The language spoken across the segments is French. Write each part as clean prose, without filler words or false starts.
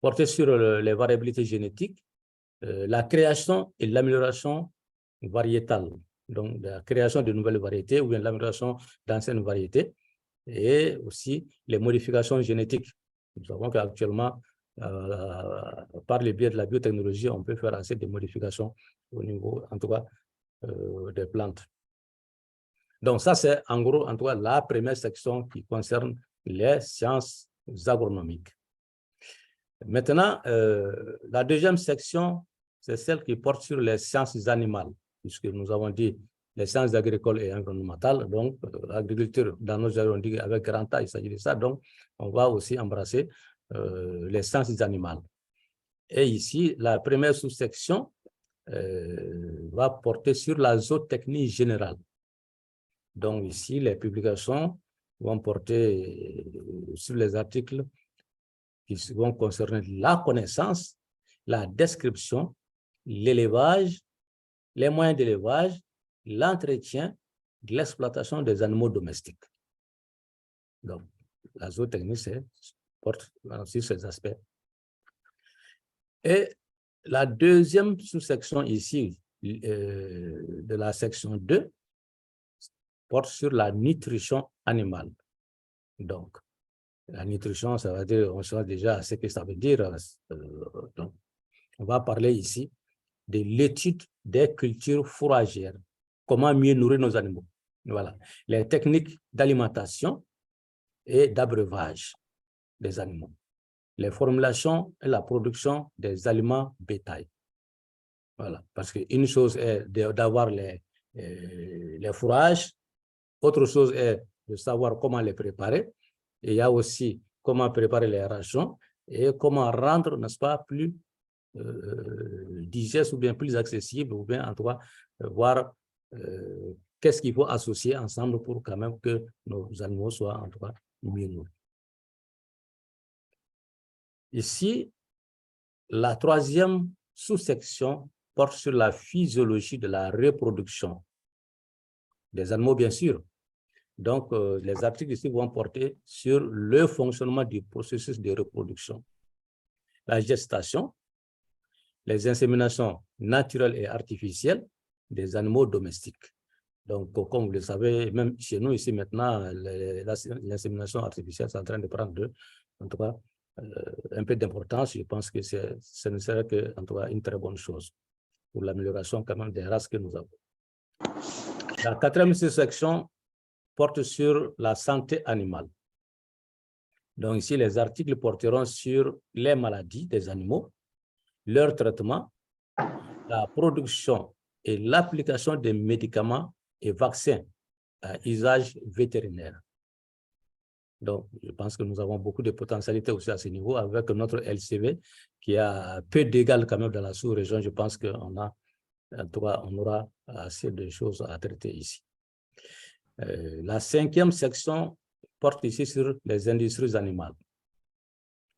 porter sur les variabilités génétiques, la création et l'amélioration variétale, donc la création de nouvelles variétés ou bien l'amélioration d'anciennes variétés, et aussi les modifications génétiques. Nous savons qu'actuellement, par le biais de la biotechnologie, on peut faire assez de modifications au niveau, en tout cas, des plantes. Donc ça, c'est en gros, en tout cas, la première section qui concerne les sciences agronomiques. Maintenant, la deuxième section, c'est celle qui porte sur les sciences animales, puisque nous avons dit les sciences agricoles et environnementales. Donc, l'agriculture, dans nos jargons, on dit avec grand A, il s'agit de ça. Donc, on va aussi embrasser les sciences animales. Et ici, la première sous-section va porter sur la zootechnie générale. Donc, ici, les publications vont porter sur les articles qui vont concerner la connaissance, la description, l'élevage, les moyens d'élevage, l'entretien, l'exploitation des animaux domestiques. Donc, la zootechnie porte aussi ces aspects. Et la deuxième sous-section ici, de la section 2, porte sur la nutrition animale. Donc, la nutrition, ça veut dire, on sait déjà ce que ça veut dire. Donc, on va parler ici de l'étude des cultures fourragères. Comment mieux nourrir nos animaux. Voilà. Les techniques d'alimentation et d'abreuvage des animaux. Les formulations et la production des aliments bétail. Voilà. Parce qu'une chose est d'avoir les fourrages, autre chose est de savoir comment les préparer. Et il y a aussi comment préparer les rations et comment rendre, n'est-ce pas, plus digeste ou bien plus accessible, ou bien en tout cas, voir qu'est-ce qu'il faut associer ensemble pour quand même que nos animaux soient en tout cas mieux nourris. Ici, la troisième sous-section porte sur la physiologie de la reproduction des animaux, bien sûr. Donc, les articles ici vont porter sur le fonctionnement du processus de reproduction, la gestation, les inséminations naturelles et artificielles des animaux domestiques. Donc, comme vous le savez, même chez nous, ici maintenant, l'insémination artificielle est en train de prendre, en tout cas, un peu d'importance. Je pense que ce ne serait que, en tout cas, une très bonne chose pour l'amélioration quand même des races que nous avons. La quatrième section porte sur la santé animale. Donc ici, les articles porteront sur les maladies des animaux, leur traitement, la production et l'application des médicaments et vaccins à usage vétérinaire. Donc, je pense que nous avons beaucoup de potentialités aussi à ce niveau avec notre LCV qui a peu d'égal quand même dans la sous-région. Je pense qu'on a, en tout cas, on aura assez de choses à traiter ici. La cinquième section porte ici sur les industries animales.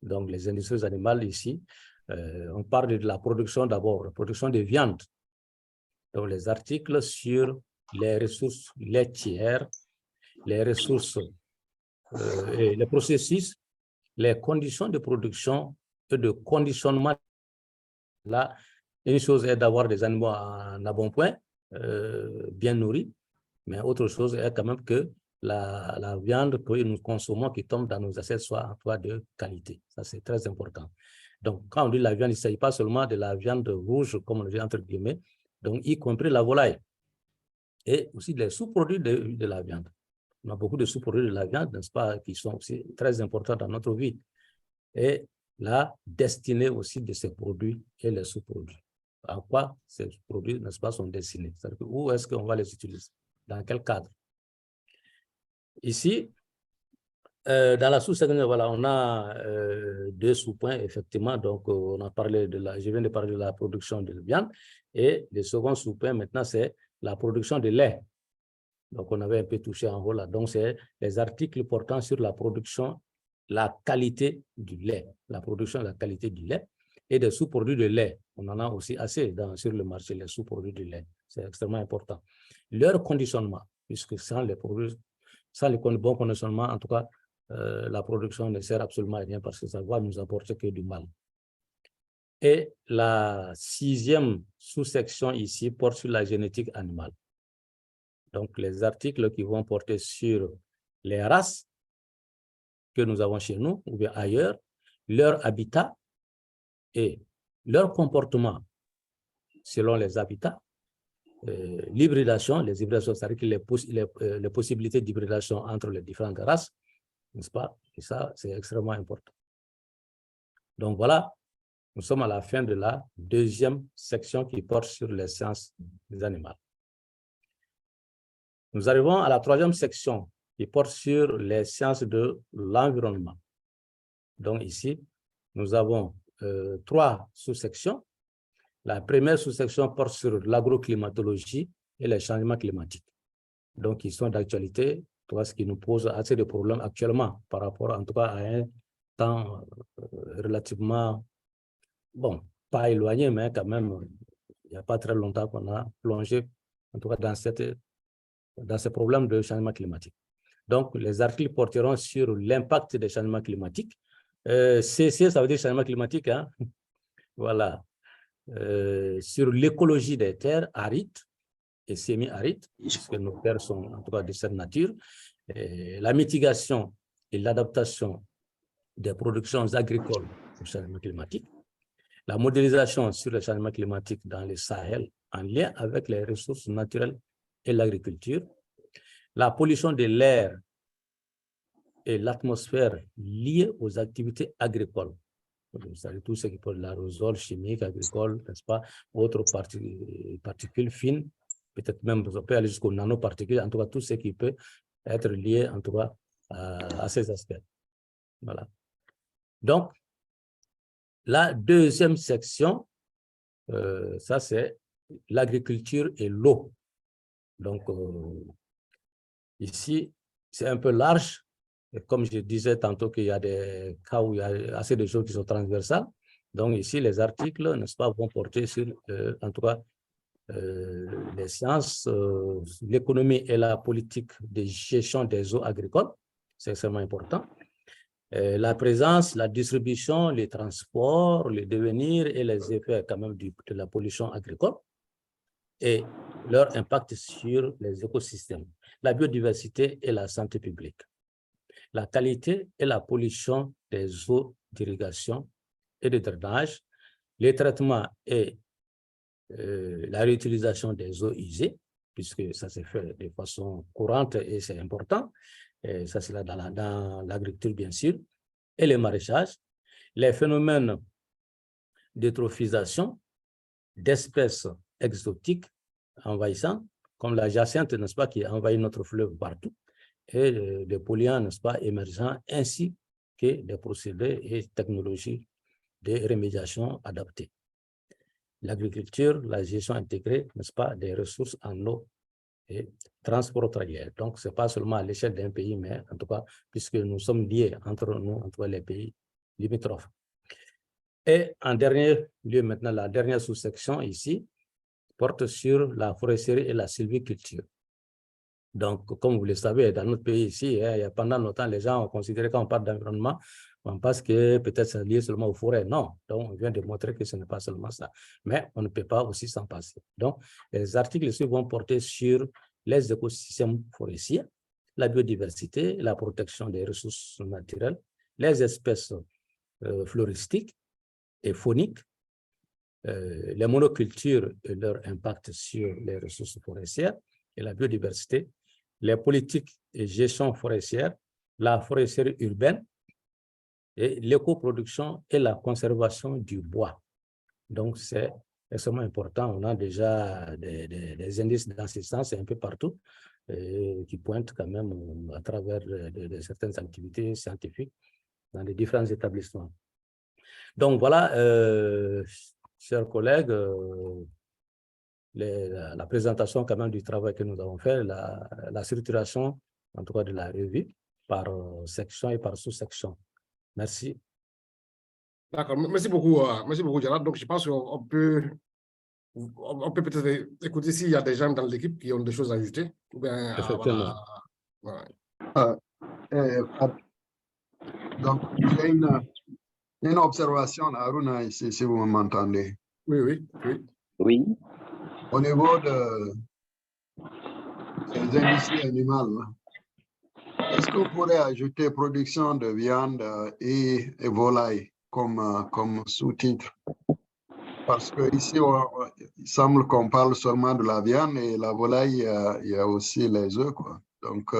Donc, les industries animales ici, on parle de la production d'abord, la production de viande. Donc, les articles sur les ressources laitières, les ressources et les processus, les conditions de production et de conditionnement. Là, une chose est d'avoir des animaux en embonpoint, bien nourris, mais autre chose est quand même que la viande que nous consommons qui tombe dans nos assiettes soit en toi de qualité. Ça, c'est très important. Donc, quand on dit la viande, il ne s'agit pas seulement de la viande rouge, comme on le dit entre guillemets, donc y compris la volaille et aussi les sous-produits de la viande. On a beaucoup de sous-produits de la viande, n'est-ce pas, qui sont aussi très importants dans notre vie. Et la destinée aussi de ces produits et les sous-produits. À quoi ces produits, n'est-ce pas, sont destinés? C'est-à-dire où est-ce qu'on va les utiliser? Dans quel cadre? Ici, dans la sous-section, voilà, on a deux sous-points, effectivement. Donc, on a parlé je viens de parler de la production de viande. Et le second sous-point, maintenant, c'est la production de lait. Donc, on avait un peu touché en haut là. Donc, c'est les articles portant sur la production, la qualité du lait, la production de la qualité du lait et des sous-produits de lait. On en a aussi assez sur le marché, les sous-produits de lait. C'est extrêmement important. Leur conditionnement, puisque sans les produits, sans le bon conditionnement, en tout cas, la production ne sert absolument à rien parce que ça va nous apporter que du mal. Et la 6e sous-section ici porte sur la génétique animale. Donc, les articles qui vont porter sur les races que nous avons chez nous ou bien ailleurs, leur habitat et leur comportement selon les habitats, l'hybridation, les hybridations, c'est-à-dire les possibilités d'hybridation entre les différentes races, n'est-ce pas? Et ça, c'est extrêmement important. Donc voilà, nous sommes à la fin de la 2e section qui porte sur les sciences des animaux. Nous arrivons à la 3e section qui porte sur les sciences de l'environnement. Donc ici, nous avons 3 sous-sections. La première sous-section porte sur l'agroclimatologie et les changements climatiques. Donc, ils sont d'actualité, ce qui nous pose assez de problèmes actuellement par rapport, en tout cas, à un temps relativement, bon, pas éloigné, mais quand même, il n'y a pas très longtemps qu'on a plongé, en tout cas, dans ces problèmes de changement climatique. Donc, les articles porteront sur l'impact des changements climatiques. CC, ça veut dire changement climatique, hein? Voilà. Sur l'écologie des terres arides et semi-arides, puisque nos terres sont en tout cas de cette nature, la mitigation et l'adaptation des productions agricoles au changement climatique, la modélisation sur le changement climatique dans le Sahel en lien avec les ressources naturelles et l'agriculture, la pollution de l'air et l'atmosphère liée aux activités agricoles. C'est-à-dire tout ce qui peut l'aérosol chimique, agricole, n'est-ce pas, autres particules fines, peut-être même, on peut aller jusqu'aux nanoparticules, en tout cas, tout ce qui peut être lié, en tout cas, à ces aspects. Voilà. Donc, la 2e section, ça, c'est l'agriculture et l'eau. Donc, ici, c'est un peu large. Et comme je disais tantôt qu'il y a des cas où il y a assez de choses qui sont transversales. Donc ici, les articles, n'est-ce pas, vont porter sur, en tout cas, les sciences, l'économie et la politique de gestion des eaux agricoles. C'est extrêmement important. La présence, la distribution, les transports, le devenir et les effets quand même de la pollution agricole et leur impact sur les écosystèmes, la biodiversité et la santé publique, la qualité et la pollution des eaux d'irrigation et de drainage, les traitements et la réutilisation des eaux usées, puisque ça se fait de façon courante et c'est important, et ça c'est là dans l'agriculture bien sûr, et les maraîchages, les phénomènes d'eutrophisation d'espèces exotiques envahissantes, comme la jacinthe, n'est-ce pas, qui envahit notre fleuve partout, et des polluants, n'est-ce pas, émergents, ainsi que des procédés et technologies de remédiation adaptées. L'agriculture, la gestion intégrée, n'est-ce pas, des ressources en eau et transfrontalières. Donc, ce n'est pas seulement à l'échelle d'un pays, mais en tout cas, puisque nous sommes liés entre nous, entre les pays limitrophes. Et en dernier lieu, maintenant, la dernière sous-section ici porte sur la foresterie et la sylviculture. Donc, comme vous le savez, dans notre pays ici, pendant longtemps, les gens ont considéré quand on parle d'environnement, on pense que peut-être c'est lié seulement aux forêts. Non, donc on vient de montrer que ce n'est pas seulement ça. Mais on ne peut pas aussi s'en passer. Donc, les articles ici vont porter sur les écosystèmes forestiers, la biodiversité, la protection des ressources naturelles, les espèces floristiques et fauniques, les monocultures et leur impact sur les ressources forestières et la biodiversité, les politiques et gestion forestière, la foresterie urbaine et l'écoproduction et la conservation du bois. Donc, c'est extrêmement important. On a déjà des indices dans ce sens, un peu partout, qui pointent quand même à travers certaines activités scientifiques dans les différents établissements. Donc, voilà, chers collègues, la présentation quand même du travail que nous avons fait, la structuration, en tout cas de la revue, par section et par sous-section. Merci. D'accord, merci beaucoup, Gerard. Donc, je pense qu'on peut peut-être écouter s'il y a des gens dans l'équipe qui ont des choses à ajouter. Ou bien, Effectivement. Voilà. Donc, j'ai une Une observation, Aruna, ici, si vous m'entendez. Oui, oui, oui. Oui. Au niveau des industries animales, est-ce que vous pourrez ajouter production de viande et volaille comme sous-titre? Parce qu'ici, il semble qu'on parle seulement de la viande et la volaille, il y a aussi les œufs, quoi. Donc,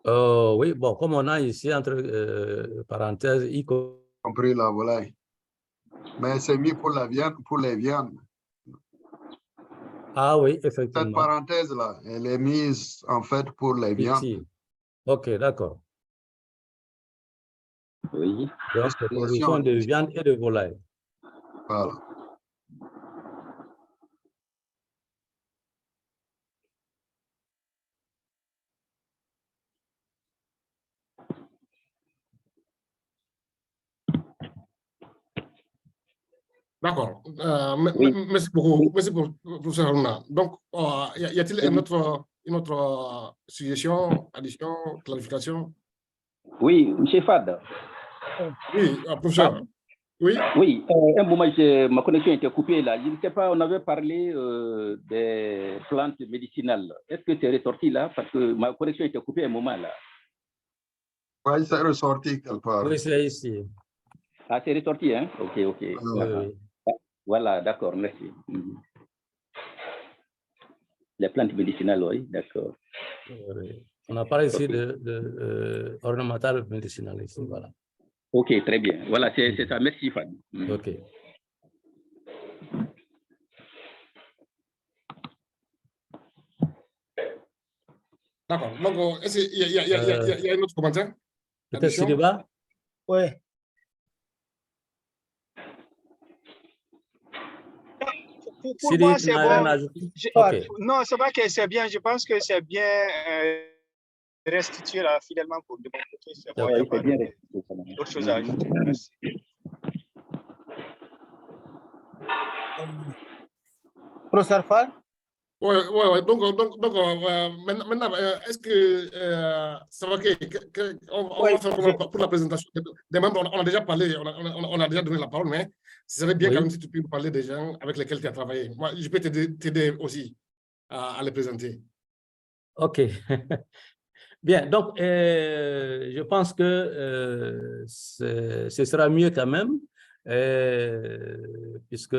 oui, bon, comme on a ici, entre parenthèses, compris la volaille. Mais c'est mis pour la viande, pour les viandes. Ah oui, Cette effectivement. parenthèse-là, elle est mise en fait pour les viandes. Ici. OK, d'accord. Oui. Donc, c'est production de viande et de volaille. Voilà. D'accord. Oui. Merci beaucoup. Merci pour professeur Haruna. Donc, y a-t-il une autre suggestion, addition, clarification? Oui, M. Fad. Oui, professeur. Oui. Oui, un moment, ma connexion était coupée là. Je ne sais pas, on avait parlé des plantes médicinales. Est-ce que c'est ressorti là? Parce que ma connexion était coupée un moment là. Oui, c'est ressorti quelque part. Oui, c'est ici. Ah, c'est ressorti, hein? OK, OK. Oui. Voilà, d'accord, merci. Les plantes médicinales, oui, d'accord. Oui. On a parlé ici de ornemental médicinal ici, voilà. OK, très bien. Voilà, c'est ça. Merci, Fad. OK. D'accord. Donc, est-ce qu'il y a un autre commentaire? Peut-être Sidiba? Oui. Pour moi, c'est bon. Okay. Non, c'est pas que c'est bien. Je pense que c'est bien restitué là, fidèlement pour de mon côté. C'est bon, il n'y a pas d'autre chose à ajouter. Merci. Professeur Fall? Oui. Donc maintenant, est-ce que ça va on va faire comment pour la présentation des membres? On a déjà parlé, on a déjà donné la parole, mais ce serait bien quand même si tu peux nous parler des gens avec lesquels tu as travaillé. Moi, je peux t'aider aussi à les présenter. OK. Bien, donc, je pense que ce sera mieux quand même, puisque,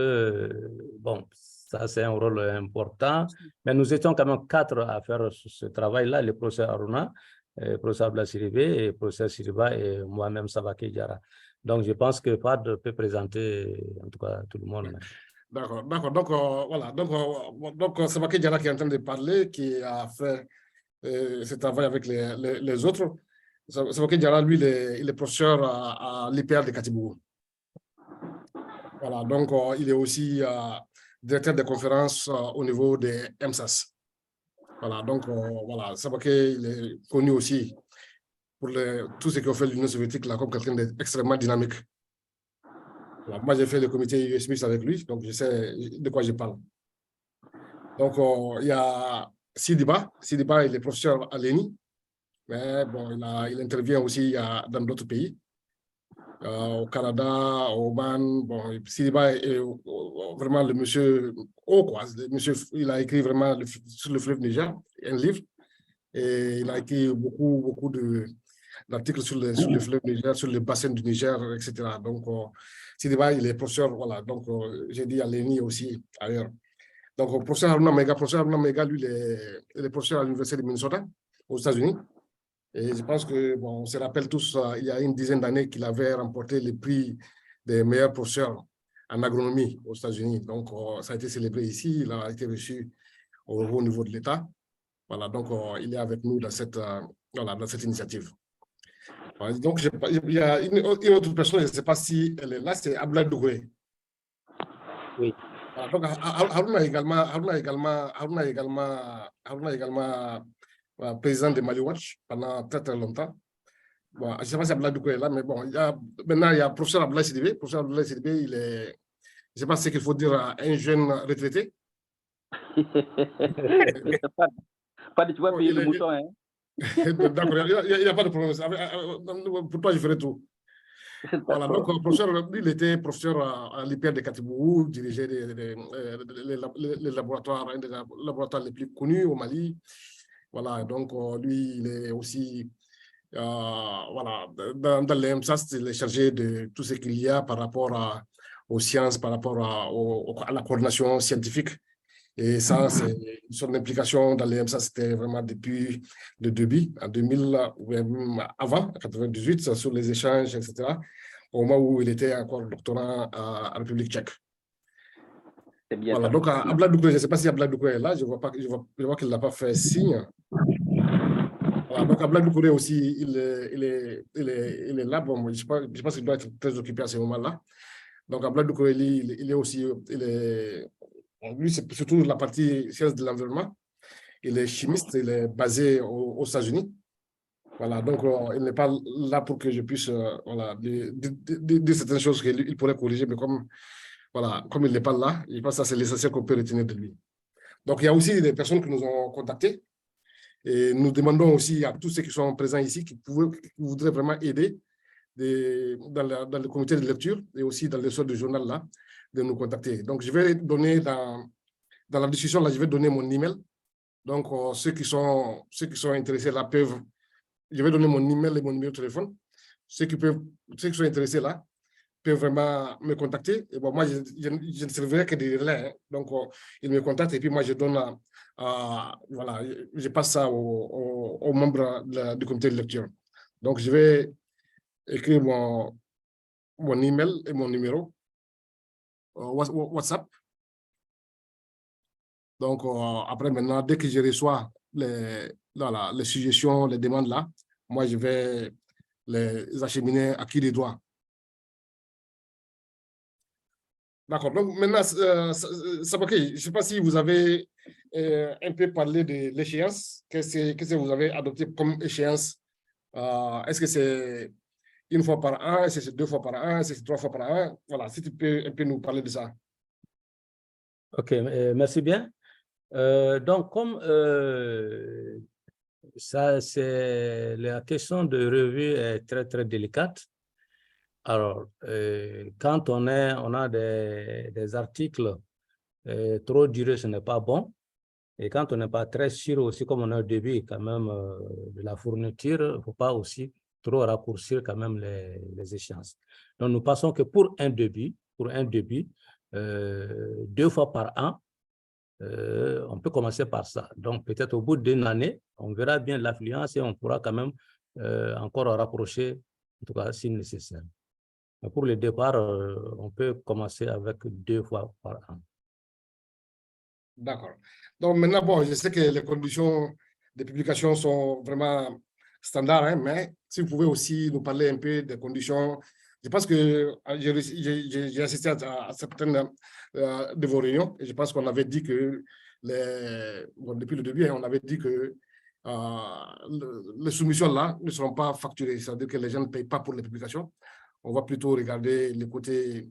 bon, ça c'est un rôle important, mais nous étions quand même 4 à faire ce travail-là, le professeur Haruna, le professeur Ablassiribé, et le professeur Siriba et moi-même Savake Diarra. Donc, je pense que Fad peut présenter, en tout cas, tout le monde. D'accord. Donc, voilà. Donc Savake Diarra qui est en train de parler, qui a fait ce travail avec les autres. Savake Diarra, lui, il est professeur à l'IPR de Katibougou. Voilà, donc il est aussi directeur de conférences au niveau des MSAS. Voilà, donc voilà, Savake, il est connu aussi pour tout ce qu'on fait l'Union soviétique là, comme quelqu'un d'extrêmement dynamique. Voilà, moi, j'ai fait le comité USMIS avec lui, donc je sais de quoi je parle. Donc, il y a Sidiba. Sidiba, il est professeur à l'ENI, mais bon, il intervient aussi dans d'autres pays. Au Canada, au Oman, bon, Sidiba est vraiment le monsieur haut, quoi. Il a écrit vraiment sur le fleuve Niger, un livre, et il a écrit beaucoup d'articles sur le fleuve Niger, sur le bassin du Niger, etc. Donc, Sidiba, il est professeur, voilà, donc j'ai dit à l'ENI aussi, ailleurs. Donc, professeur Haruna Mega, lui, il est professeur à l'Université de Minnesota, aux États-Unis. Et je pense que, bon, on se rappelle tous, il y a une dizaine d'années qu'il avait remporté le prix des meilleurs professeurs en agronomie aux États-Unis. Donc, ça a été célébré ici, il a été reçu au niveau de l'État. Voilà, donc il est avec nous dans cette initiative. Voilà, donc, il y a une autre personne, je ne sais pas si elle est là, c'est Abdoulaye Dougouré. Oui. Voilà, donc, Haruna également président de Mali Watch pendant très longtemps. Bon, je ne sais pas si Abdoulaye Doucouré est là, mais bon, maintenant, il y a le professeur Abdoulaye Sidibé. Professeur Abdoulaye Sidibé, il est, je ne sais pas ce qu'il faut dire à un jeune retraité. Pas de tu vas payer le mouton, hein. D'accord, il n'y a pas de problème. Pour toi, je ferai tout. Voilà, donc le professeur, il était professeur à l'IPR de Katibou, dirigeait les laboratoires, un des laboratoires les plus connus au Mali. Voilà, donc lui, il est aussi, voilà, dans l'EMSAS, il est chargé de tout ce qu'il y a par rapport aux sciences, par rapport à la coordination scientifique. Et ça, son implication dans l'EMSAS, c'était vraiment depuis le début, en 2000, ou même avant, en 98, sur les échanges, etc., au moment où il était encore doctorant en République tchèque. C'est bien voilà, ça. donc Abdoulaye Doucouré, je ne sais pas si Abdoulaye Doucouré est là, je vois qu'il n'a pas fait signe. Voilà, donc Abdoulaye Doucouré aussi, il est là, bon, je pense qu'il doit être très occupé à ce moment-là. Donc Abdoulaye Doucouré, il est aussi, lui, c'est surtout la partie sciences de l'environnement. Il est chimiste, il est basé aux États-Unis. Voilà, donc il n'est pas là pour que je puisse voilà, dire certaines choses qu'il pourrait corriger, mais comme il n'est pas là, je pense que ça, c'est l'essentiel qu'on peut retenir de lui. Donc, il y a aussi des personnes qui nous ont contactés et nous demandons aussi à tous ceux qui sont présents ici, qui voudraient vraiment aider dans le comité de lecture et aussi dans le sort du journal là, de nous contacter. Donc, je vais donner dans la discussion là, je vais donner mon email. Donc, ceux qui sont intéressés là peuvent. Je vais donner mon email et mon numéro de téléphone. Ceux qui sont intéressés là peuvent vraiment me contacter. Et bon, moi, je ne servirai que des relais. Hein. Donc, ils me contactent et puis moi, je donne, voilà, je passe ça aux membres du comité de lecture. Donc, je vais écrire mon email et mon numéro WhatsApp. Donc, après, maintenant, dès que je reçois les suggestions, les demandes là, moi, je vais les acheminer à qui les doit. D'accord. Donc, maintenant, Sabake, je ne sais pas si vous avez un peu parlé de l'échéance. Qu'est-ce que vous avez adopté comme échéance? Est-ce que c'est une fois par an? Est-ce que c'est 2 fois par an? Est-ce que c'est 3 fois par an? Voilà, si tu peux un peu nous parler de ça. OK, merci bien. Donc, comme ça, c'est la question de revue est très, très délicate. Alors, quand on a des articles trop durés, ce n'est pas bon. Et quand on n'est pas très sûr aussi, comme on a au début quand même de la fourniture, il ne faut pas aussi trop raccourcir quand même les échéances. Donc, nous pensons que pour un début, 2 fois par an, on peut commencer par ça. Donc, peut-être au bout d'une année, on verra bien l'affluence et on pourra quand même encore rapprocher, en tout cas si nécessaire. Mais pour le départ, on peut commencer avec 2 fois par an. D'accord. Donc maintenant, bon, je sais que les conditions de publication sont vraiment standards, hein, mais si vous pouvez aussi nous parler un peu des conditions. Je pense que j'ai assisté à certaines de vos réunions et je pense qu'on avait dit que, depuis le début, on avait dit que les soumissions là ne seront pas facturées, c'est-à-dire que les gens ne payent pas pour les publications. On va plutôt regarder le côté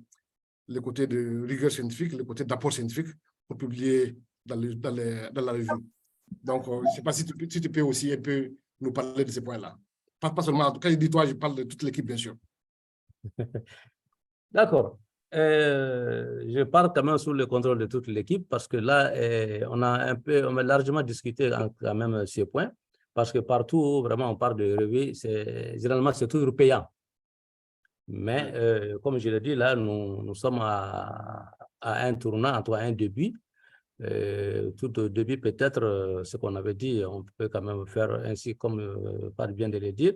de rigueur scientifique, le côté d'apport scientifique pour publier dans la revue. Donc, je ne sais pas si tu peux aussi un peu nous parler de ces points-là. Pas seulement, en tout cas, je dis toi, je parle de toute l'équipe, bien sûr. D'accord. Je parle quand même sous le contrôle de toute l'équipe parce que là, on a largement discuté quand même ces points parce que partout, vraiment, on parle de revue, généralement, c'est toujours payant. Mais comme je l'ai dit, là, nous sommes à un tournant, en tout cas un début. Tout au début, peut-être, ce qu'on avait dit, on peut quand même faire ainsi comme pas bien de le dire.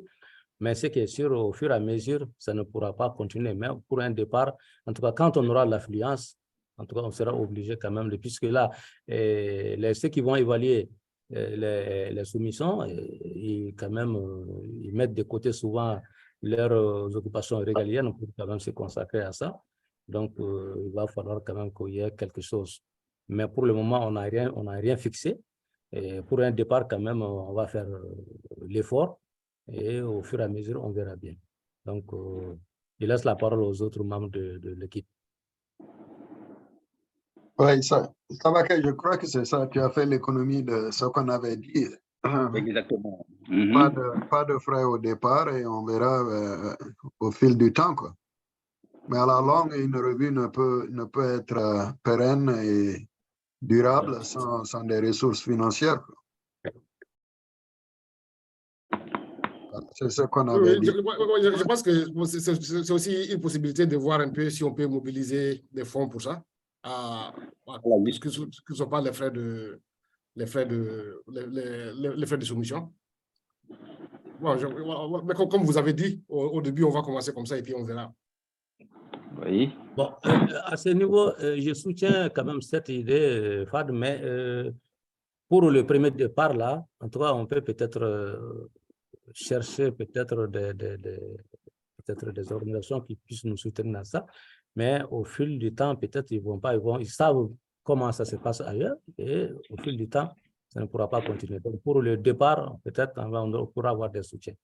Mais ce qui est sûr, au fur et à mesure, ça ne pourra pas continuer. Mais pour un départ, en tout cas, quand on aura l'affluence, en tout cas, on sera obligé quand même, puisque là, ceux qui vont évaluer les soumissions, ils mettent de côté souvent leurs occupations régaliennes pour quand même se consacrer à ça. Donc, il va falloir quand même qu'il y ait quelque chose. Mais pour le moment, on n'a rien fixé. Et pour un départ, quand même, on va faire l'effort. Et au fur et à mesure, on verra bien. Donc, je laisse la parole aux autres membres de l'équipe. Oui, ça va que je crois que c'est ça. Tu as fait l'économie de ce qu'on avait dit. Exactement. Pas de frais au départ et on verra au fil du temps, quoi. Mais à la longue, une revue ne peut être pérenne et durable sans des ressources financières, quoi. C'est ce qu'on avait dit. Je pense que c'est aussi une possibilité de voir un peu si on peut mobiliser des fonds pour ça, puisque ce ne sont pas les frais de soumission. Bon, mais comme vous avez dit, au début, on va commencer comme ça et puis on verra. Oui. Bon, à ce niveau, je soutiens quand même cette idée, Fad, mais pour le premier départ, là, en tout cas, on peut peut-être chercher peut-être des organisations qui puissent nous soutenir dans ça, mais au fil du temps, peut-être ils savent comment ça se passe ailleurs, et au fil du temps, ça ne pourra pas continuer. Donc, pour le départ, peut-être on pourra avoir des soutiens.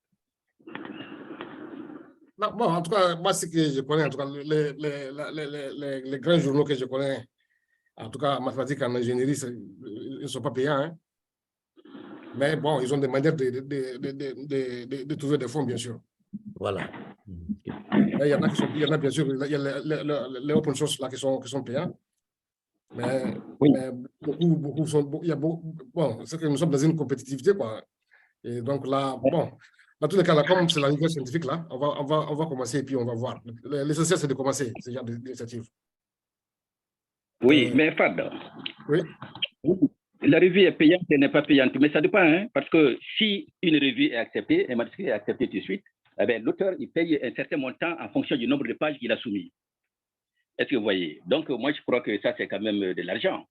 Non, bon, en tout cas, moi, ce que je connais, en tout cas, les grands journaux que je connais, en tout cas, en mathématiques, en ingénierie, ils ne sont pas payants, hein. Mais bon, ils ont des manières de trouver des fonds, bien sûr. Voilà. Mais il y en a bien sûr, il y a les open source là qui sont payants. Mais, Oui. mais beaucoup sont, il y a beaucoup, bon, c'est que nous sommes dans une compétitivité, quoi. Et donc là, bon, dans tous les cas, là, comme c'est la niveau scientifique, là, on va commencer et puis on va voir. L'essentiel, c'est de commencer ce genre d'initiative. Oui, mais Fad, oui. La revue est payante et n'est pas payante, mais ça dépend, hein, parce que si une revue est acceptée, un manuscrit est accepté tout de suite, eh bien, l'auteur il paye un certain montant en fonction du nombre de pages qu'il a soumis. Est-ce que vous voyez? Donc, moi, je crois que ça, c'est quand même de l'argent.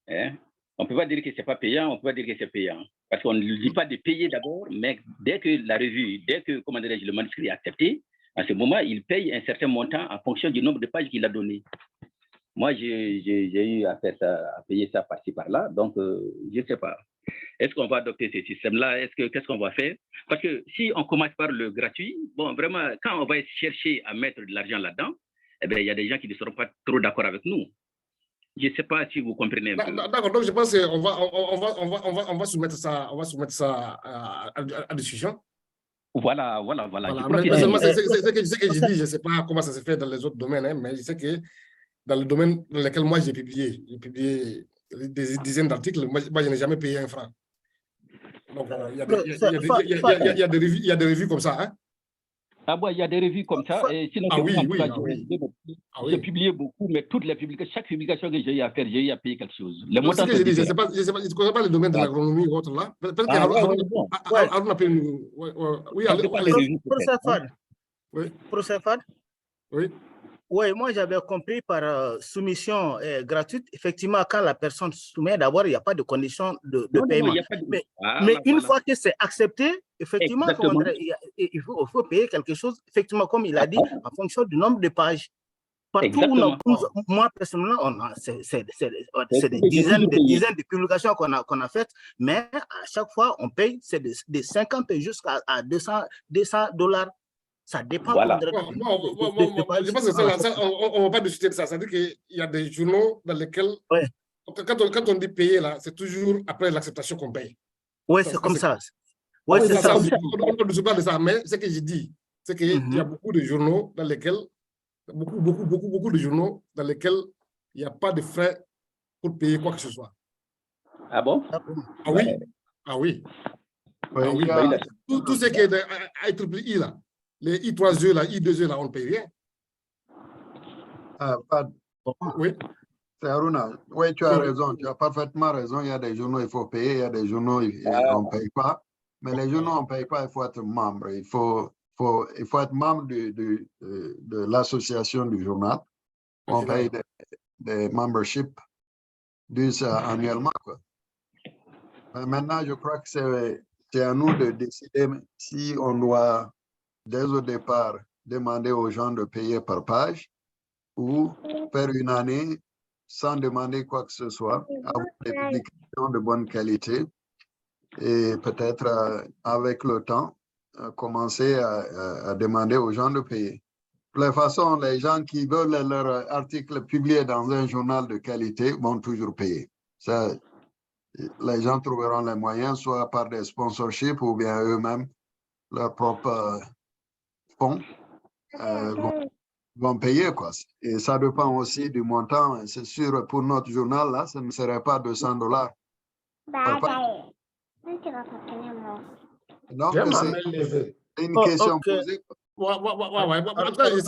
Hein? On ne peut pas dire que ce n'est pas payant, on ne peut pas dire que c'est payant. Parce qu'on ne dit pas de payer d'abord, mais dès que la revue, dès que, comment dirais-je, le manuscrit est accepté, à ce moment, il paye un certain montant en fonction du nombre de pages qu'il a donné. Moi, j'ai eu à faire ça, à payer ça par-ci, par-là, donc je ne sais pas. Est-ce qu'on va adopter ce système-là? Qu'est-ce qu'on va faire? Parce que si on commence par le gratuit, bon, vraiment, quand on va chercher à mettre de l'argent là-dedans, eh bien, il y a des gens qui ne seront pas trop d'accord avec nous. Je ne sais pas si vous comprenez un peu. D'accord, donc je pense qu'on va soumettre ça à discussion. Voilà. Mais seulement, ce que je dis, je ne sais pas comment ça se fait dans les autres domaines, hein, mais je sais que dans le domaine dans lequel moi j'ai publié des dizaines d'articles, moi je n'ai jamais payé un franc. Donc il y a des revues comme ça, hein? Ah bon, il y a des revues comme ça. Et sinon, j'ai publié beaucoup, mais toutes les publications, chaque publication que j'ai eu à faire, j'ai eu à payer quelque chose. Les montants, je ne connais pas le domaine de l'agronomie ou autre là. Peut-être qu'Arun a pu nous... Oui, Professeur Fad. Oui. Oui, moi j'avais compris par soumission gratuite, effectivement, quand la personne soumet, d'abord, il n'y a pas de condition de paiement. Mais une fois que c'est accepté, effectivement, il faut payer quelque chose, effectivement, comme il a dit, en fonction du nombre de pages. Partout où moi, personnellement, c'est des dizaines de publications qu'on a faites, mais à chaque fois, on paye, c'est de 50 jusqu'à $200. Ça dépend. Voilà. Je pense que ça, on ne va pas discuter de ça. C'est-à-dire qu'il y a des journaux dans lesquels, quand on dit payer, là, c'est toujours après l'acceptation qu'on paye. Oui, c'est comme ça. Oui, c'est ça. On ne discute pas de ça, mais ce que je dis, c'est qu'il y a beaucoup de journaux dans lesquels, beaucoup de journaux dans lesquels il n'y a pas de frais pour payer quoi que ce soit. Ah bon? Ah oui. Ah oui. Tout ce qui est IEEE, là, les I3E, là, I2E, là, on ne paye rien. Oui. C'est Aruna. Oui, tu as raison. Tu as parfaitement raison. Il y a des journaux, il faut payer. Il y a des journaux, on ne paye pas. Mais les journaux, on ne paye pas. Il faut être membre. Il faut être membre de l'association du journal. On paye des memberships annuellement, quoi. Mais maintenant, je crois que c'est à nous de décider si on doit, dès au départ, demander aux gens de payer par page ou faire une année sans demander quoi que ce soit, avoir des publications de bonne qualité et peut-être avec le temps, commencer à demander aux gens de payer. De toute façon, les gens qui veulent leur article publié dans un journal de qualité vont toujours payer. Ça, les gens trouveront les moyens, soit par des sponsorships ou bien eux-mêmes, leurs propres fonds vont payer, quoi. Et ça dépend aussi du montant. C'est sûr, pour notre journal, là, ça ne serait pas $200 par page. Donc, c'est une question posée. En tout cas, je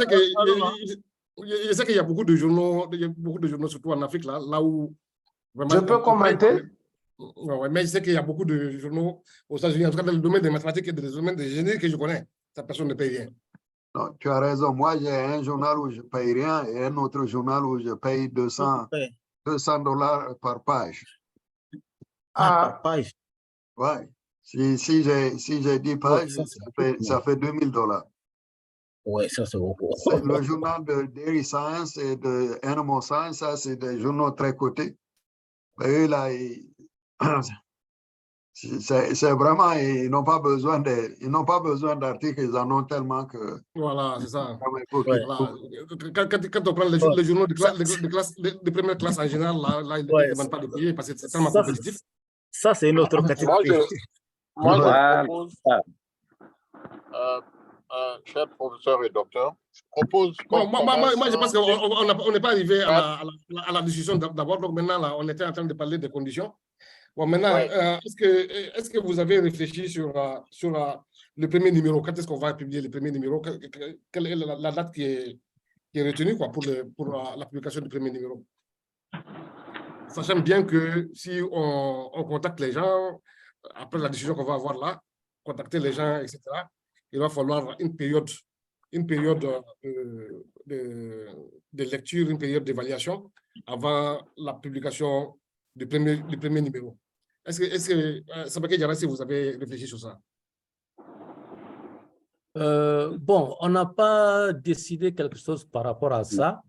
sais qu'il y a beaucoup de journaux, surtout en Afrique, là où vraiment, je peux commenter? Ouais, mais je sais qu'il y a beaucoup de journaux aux États-Unis, en tout cas dans le domaine des mathématiques et dans le domaine des génies que je connais. Ça, personne ne paye rien. Non, tu as raison. Moi, j'ai un journal où je ne paye rien et un autre journal où je paye $200 par page. Par page? Ouais. Si j'ai 10 pages, ça fait $2000. Oui, ça c'est beaucoup. Le journal de Dairy Science et de Animal Science, ça c'est des journaux très cotés. Eux, là, c'est vraiment, ils n'ont pas besoin d'articles, ils en ont tellement que... Voilà, c'est ça. Ouais. Voilà. Quand on prend les journaux de première classe en général, là ils ne demandent pas de payer parce que c'est tellement compétitif. Ça, c'est une autre catégorie. Moi, je propose, cher professeur et docteur, je propose... Moi, je pense qu'on n'est pas arrivé à la discussion d'abord. Donc maintenant, là, on était en train de parler des conditions. Bon, maintenant, est-ce que vous avez réfléchi sur le premier numéro? Quand est-ce qu'on va publier le premier numéro? Quelle est la date qui est retenue quoi, pour la publication du premier numéro? Sachant bien que si on contacte les gens, après la décision qu'on va avoir là, contacter les gens, etc., il va falloir une période de lecture, une période d'évaluation avant la publication du premier numéro. Est-ce que Sabake Diarra, si vous avez réfléchi sur ça? Bon, on n'a pas décidé quelque chose par rapport à ça,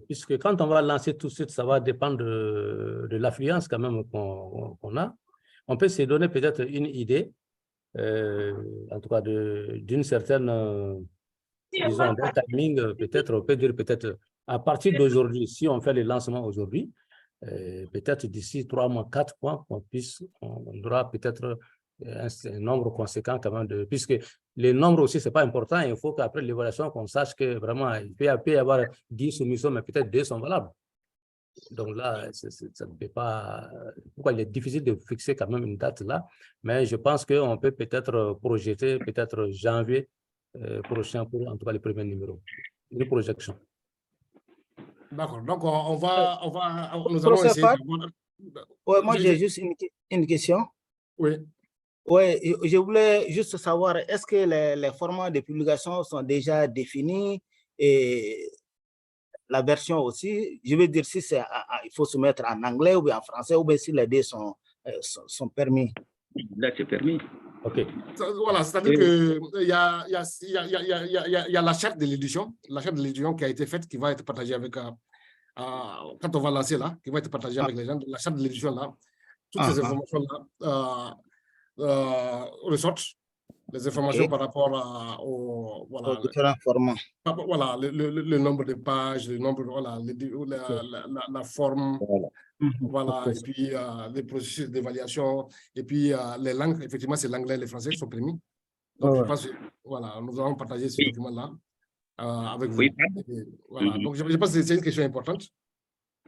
puisque quand on va lancer tout de suite, ça va dépendre de l'affluence quand même qu'on a. On peut se donner peut-être une idée, en tout cas d'une certaine, disons, d'un timing, peut-être, on peut dire peut-être à partir d'aujourd'hui, si on fait le lancement aujourd'hui, peut-être d'ici 3 mois, 4 mois, on aura peut-être un nombre conséquent quand même, puisque les nombres aussi, ce n'est pas important, il faut qu'après l'évaluation, qu'on sache que vraiment, il peut y avoir 10 soumissions, mais peut-être 2 sont valables. Donc là, ça ne peut pas... Pourquoi il est difficile de fixer quand même une date là, mais je pense qu'on peut peut-être projeter, peut-être janvier prochain pour en tout cas les premiers numéros. Une projection. D'accord. Donc, nous allons essayer de... Ouais, moi, j'ai juste une question. Oui. Oui, je voulais juste savoir, est-ce que les formats de publication sont déjà définis et la version aussi, je veux dire si il faut se mettre en anglais ou bien en français ou bien si les deux sont permis. Là, c'est permis. OK. Voilà, c'est-à-dire qu'il y a la charte de l'édition, qui a été faite, qui va être partagée avec, quand on va lancer là, qui va être partagée avec les gens, la charte de l'édition là, toutes ces informations là ressortent, les informations par rapport aux différents formats. Voilà, le nombre de pages, le nombre, voilà, la forme, voilà, et puis les processus d'évaluation, et puis les langues, effectivement, c'est l'anglais et le français qui sont permis. Donc, je pense que, voilà, nous allons partager ce document-là avec vous. Voilà. Donc, je pense que c'est une question importante.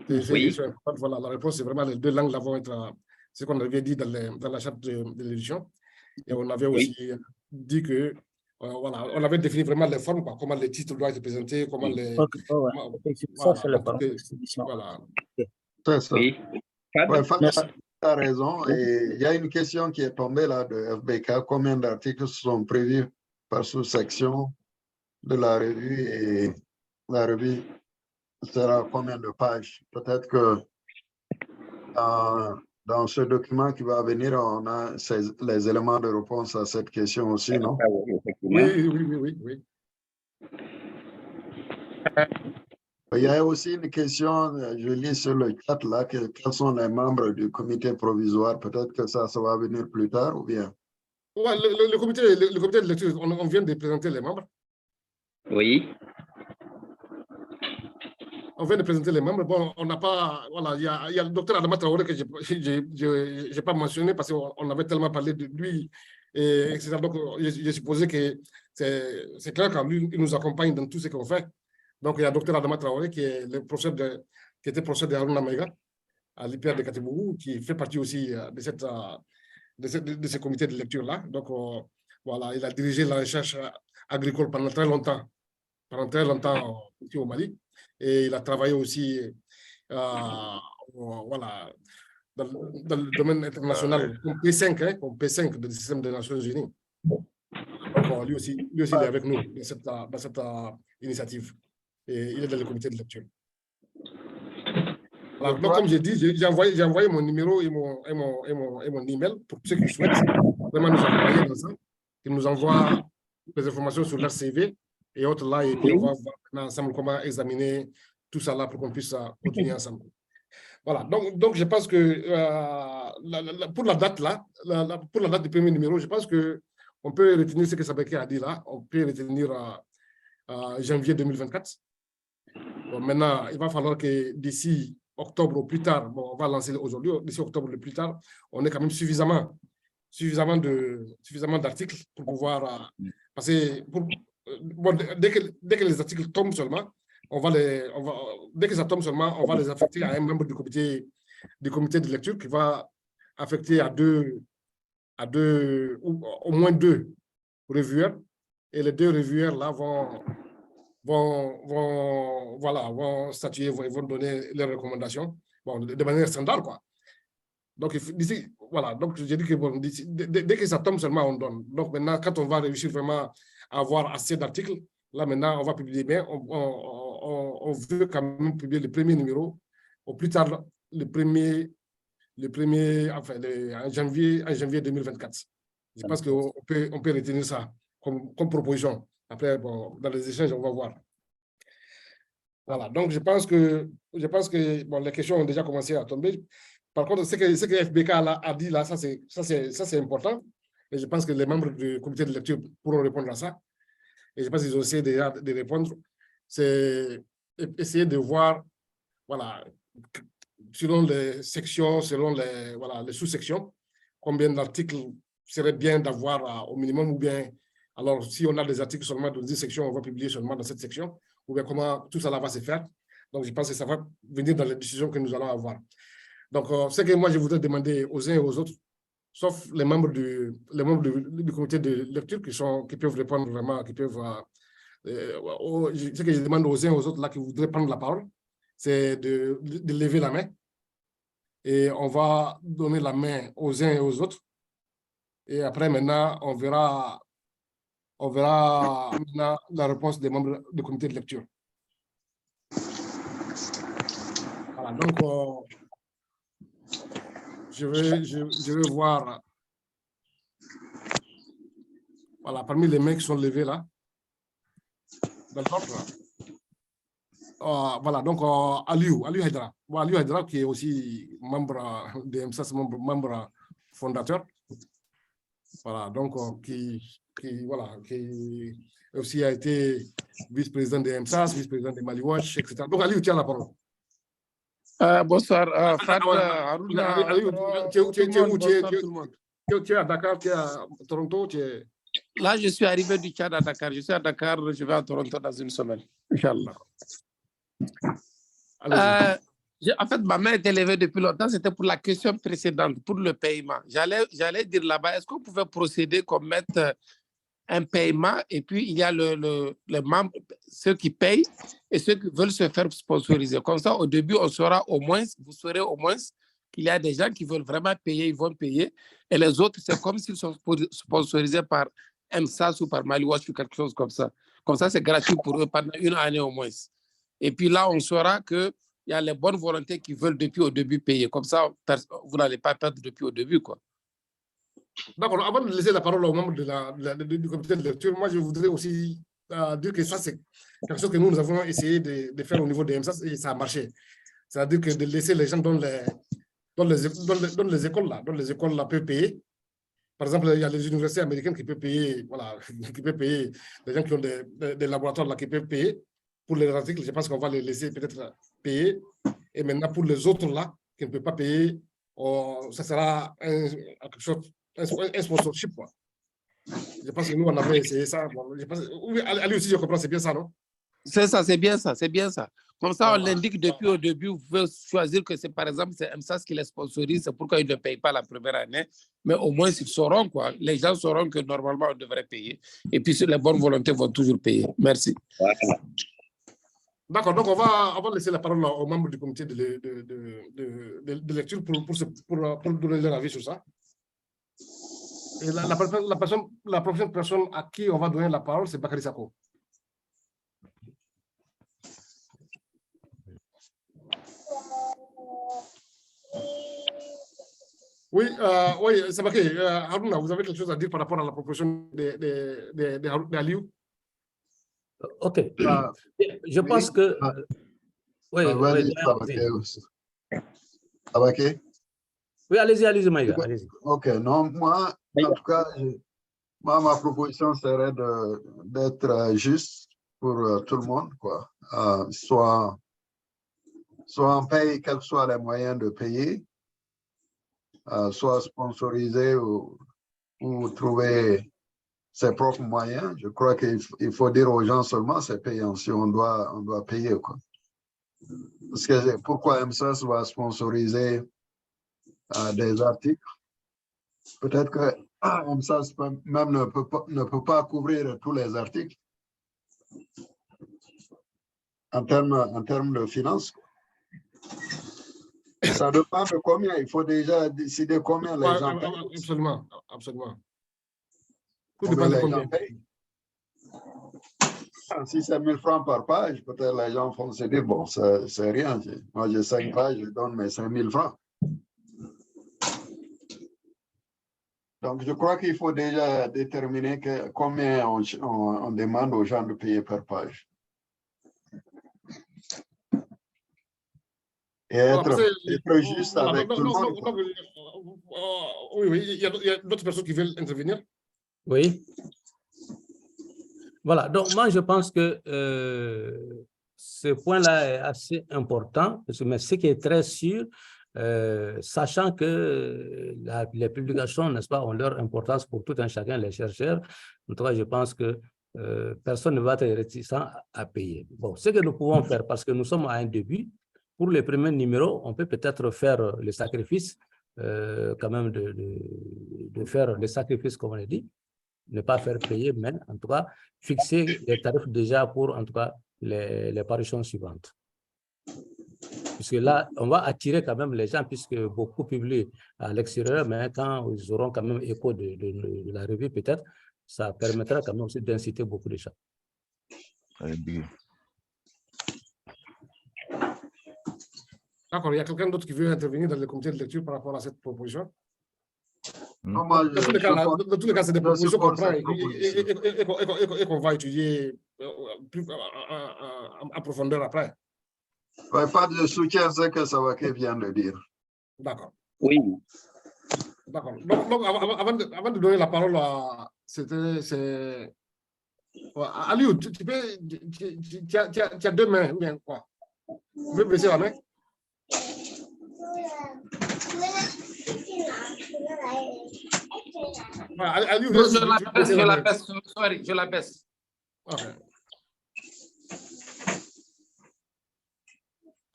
Voilà, la réponse, c'est vraiment les 2 langues là vont être, ce qu'on avait dit dans la charte de l'édition. Et on avait aussi dit que, voilà, on avait défini vraiment les formes, quoi, comment les titres doivent être présentés, comment les... Ça, c'est le format. Voilà. C'est ça. Oui. Ouais, tu as raison. Et il y a une question qui est tombée là de FBK. Combien d'articles sont prévus par sous-section de la revue et la revue sera combien de pages? Peut-être que dans ce document qui va venir, on a les éléments de réponse à cette question aussi, non? Oui. Il y a aussi une question, je lis sur le chat là, quels sont les membres du comité provisoire? Peut-être que ça va venir plus tard ou bien? Ouais, le comité de lecture, on vient de présenter les membres. Oui. on vient de présenter les membres. Bon, on n'a pas, voilà, il y a le docteur Adama Traoré que je n'ai pas mentionné parce qu'on avait tellement parlé de lui, et etc. Donc, j'ai supposé que c'est clair que lui, il nous accompagne dans tout ce qu'on fait. Donc, il y a le docteur Adama Traoré qui est le professeur qui était professeur de Haruna Maïga à l'IPR de Katibou, qui fait partie aussi de ce comité de lecture-là. Donc, voilà, il a dirigé la recherche agricole pendant très longtemps ici au Mali. Et il a travaillé aussi voilà, dans le domaine international comme P5, hein, comme P5 du système des Nations Unies. Donc, lui aussi, il est avec nous dans cette initiative. Et il est dans le comité de lecture. Alors, donc, comme j'ai dit, j'ai envoyé mon numéro et mon email pour ceux qui souhaitent vraiment nous accompagner dans ça, qui nous envoient les informations sur leur CV et autres là, et puis on va voir ensemble comment examiner tout ça là pour qu'on puisse continuer ensemble. Voilà, donc je pense que pour la date là, pour la date du premier numéro, je pense qu'on peut retenir ce que Sabeke a dit là, on peut retenir janvier 2024. Bon, maintenant, il va falloir que d'ici octobre au plus tard, bon, on va lancer aujourd'hui, d'ici octobre le plus tard, on ait quand même suffisamment d'articles pour pouvoir passer. Bon, dès que les articles tombent seulement, dès que ça tombe seulement, on va les affecter à un membre du comité de lecture qui va affecter à deux, ou au moins 2 revueurs. Et les 2 revueurs là vont statuer, ils vont donner leurs recommandations, bon, de manière standard, quoi. Donc, voilà, donc j'ai dit que bon, dès que ça tombe seulement, on donne. Donc maintenant, quand on va réussir vraiment à avoir assez d'articles, là maintenant, on va publier. Mais on veut quand même publier le premier numéro, au plus tard, en janvier 2024. Je pense qu'on peut retenir ça comme proposition. Après, bon, dans les échanges, on va voir. Voilà, donc je pense que bon, les questions ont déjà commencé à tomber. Par contre, ce que FBK a dit là, ça c'est important. Et je pense que les membres du comité de lecture pourront répondre à ça. Et je pense qu'ils ont essayé déjà de répondre. C'est essayer de voir, voilà, selon les sections, selon les sous-sections, combien d'articles serait bien d'avoir au minimum, ou bien, alors si on a des articles seulement dans une section, on va publier seulement dans cette section, ou bien comment tout ça va se faire. Donc, je pense que ça va venir dans les décisions que nous allons avoir. Donc, ce que moi, je voudrais demander aux uns et aux autres, sauf les membres du comité de lecture qui peuvent répondre vraiment, qui peuvent... ce que je demande aux uns et aux autres là qui voudraient prendre la parole, c'est de lever la main. Et on va donner la main aux uns et aux autres. Et après, maintenant, on verra maintenant la réponse des membres du comité de lecture. Voilà, donc, je vais voir, voilà, parmi les mains qui sont levées là, voilà, donc Aliou Haïdara. Bon, Aliou Haïdara qui est aussi membre de MSAS, membre fondateur. Voilà, donc qui aussi a été vice-président de MSAS, vice-président de Mali Watch, etc. Donc Aliou, tu as la parole. Bonsoir, Fat Haruna. Aliou, tu es à Dakar, tu es à Toronto, tu es... Là, je suis arrivé du Tchad à Dakar. Je suis à Dakar, je vais à Toronto dans une semaine. Inch'Allah. En fait, ma main était levée depuis longtemps. C'était pour la question précédente, pour le paiement. J'allais dire là-bas, est-ce qu'on pouvait procéder comme mettre un paiement et puis il y a les membres, ceux qui payent et ceux qui veulent se faire sponsoriser. Comme ça, au début, vous saurez au moins qu'il y a des gens qui veulent vraiment payer, ils vont payer. Et les autres, c'est comme s'ils sont sponsorisés par MSAS ou par Mali Watch ou quelque chose comme ça. Comme ça, c'est gratuit pour eux pendant une année au moins. Et puis là, on saura qu'il y a les bonnes volontés qui veulent depuis au début payer. Comme ça, vous n'allez pas perdre depuis au début, quoi. D'accord. Avant de laisser la parole aux membres du comité de lecture, moi, je voudrais aussi dire que ça, c'est quelque chose que nous avons essayé de faire au niveau de MSAS et ça a marché. C'est-à-dire que de laisser les gens dans les écoles là peuvent payer. Par exemple, il y a les universités américaines qui peuvent payer, voilà, qui peuvent payer, les gens qui ont des laboratoires là qui peuvent payer. pour les articles, je pense qu'on va les laisser peut-être payer. Et maintenant, pour les autres là, qui ne peuvent pas payer, ça sera un sponsorship, quoi. Je pense que nous, on avait essayé ça. Bon, oui, Ali aussi, je comprends, c'est bien ça, non? C'est ça, c'est bien ça, c'est bien ça. Comme ça, on l'indique depuis au début, vous pouvez choisir que c'est, par exemple, c'est MSAS qui les sponsorise, c'est pourquoi ils ne payent pas la première année, mais au moins ils sauront, quoi. Les gens sauront que normalement, on devrait payer. Et puis, les bonnes volontés vont toujours payer. Merci. D'accord, donc on va laisser la parole aux membres du comité de lecture pour donner leur avis sur ça. Et la prochaine personne à qui on va donner la parole, c'est Bakary Sako. Oui, c'est Bakary. Harouna, vous avez quelque chose à dire par rapport à la proposition d'Aliou? Ok. Je pense que... Oui, oui, allez-y, Maïga. Allez-y. Ok, non, moi, en tout cas, ma proposition serait d'être juste pour tout le monde, quoi. Soit on paye, quels que soient les moyens de payer, soit sponsorisé ou trouver ses propres moyens. Je crois qu'il faut dire aux gens seulement c'est payant si on doit payer, quoi. Parce que pourquoi MSAS va sponsoriser des articles? Peut-être que MSAS même ne peut pas couvrir tous les articles en termes de finances, quoi. Ça dépend de combien. Il faut déjà décider combien les gens payent. Absolument, absolument. Tout Combien dépend de les gens combien. payent. Si c'est 1000 francs par page, peut-être les gens vont se dire, bon, c'est rien. Moi, j'ai 5 pages, je donne mes 5000 francs. Donc, je crois qu'il faut déjà déterminer combien on demande aux gens de payer par page. Et être juste avec tout le monde. Oui, il y a d'autres personnes qui veulent intervenir. Oui. Voilà, donc moi je pense que ce point-là est assez important, mais ce qui est très sûr, sachant que les publications, n'est-ce pas, ont leur importance pour tout un chacun, les chercheurs, en tout cas je pense que personne ne va être réticent à payer. Bon, ce que nous pouvons faire, parce que nous sommes à un début, pour les premiers numéros, on peut peut-être faire le sacrifice, quand même de faire le sacrifice, comme on l'a dit, ne pas faire payer, mais en tout cas, fixer les tarifs déjà pour, en tout cas, les parutions suivantes. Puisque là, on va attirer quand même les gens, puisque beaucoup publient à l'extérieur, mais quand ils auront quand même écho de la revue, peut-être, ça permettra quand même aussi d'inciter beaucoup de gens. D'accord, il y a quelqu'un d'autre qui veut intervenir dans le comité de lecture par rapport à cette proposition? Non, moi, dans tous les cas, c'est des propositions qu'on prend et qu'on va étudier plus en profondeur après. Ouais, pas de soutien, c'est ce que Sawake vient de dire. D'accord. Oui. D'accord. Donc avant de donner la parole à... Aliou, tu as deux mains, ou bien quoi? Tu veux baisser la main? Aliou, je la baisse. Okay.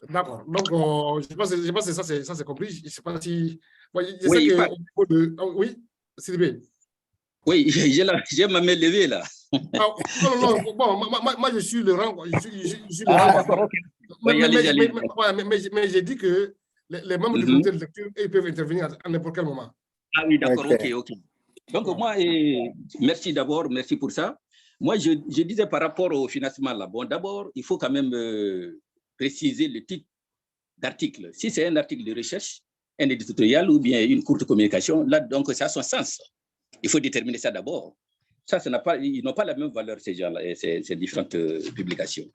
D'accord. Donc, je ne sais pas si ça c'est compris. Je ne sais pas si... Ouais, je sais que... Oui, Sylvie. Oui, j'ai ma main levée là. Non, bon, moi je suis le rang. Je suis le rang. D'accord, ok. Mais j'ai dit que les membres du comité de lecture, ils peuvent intervenir à n'importe quel moment. Ah oui, d'accord, ok. Donc, moi, merci d'abord, merci pour ça. Moi, je disais par rapport au financement là. Bon, d'abord, il faut quand même préciser le titre d'article. Si c'est un article de recherche, un éditorial ou bien une courte communication, là, donc, ça a son sens. Il faut déterminer ça d'abord. Ça n'a pas, ils n'ont pas la même valeur, ces gens-là, ces différentes publications.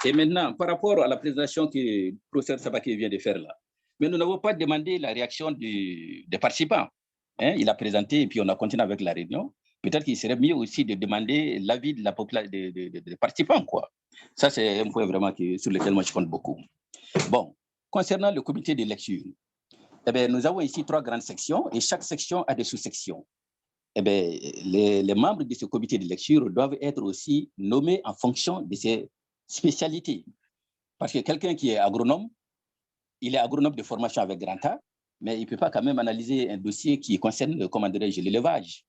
Et maintenant, par rapport à la présentation que le professeur Sabake vient de faire là, mais nous n'avons pas demandé la réaction des participants. Hein, il a présenté et puis on a continué avec la réunion. Peut-être qu'il serait mieux aussi de demander l'avis de la population, des participants, quoi. Ça, c'est un point vraiment sur lequel moi je compte beaucoup. Bon, concernant le comité de lecture, eh bien, nous avons ici 3 grandes sections et chaque section a des sous-sections. Eh bien, les membres de ce comité de lecture doivent être aussi nommés en fonction de ces spécialités. Parce que quelqu'un qui est agronome, il est agronome de formation avec grand A, mais il ne peut pas quand même analyser un dossier qui concerne, comment dirais-je, l'élevage.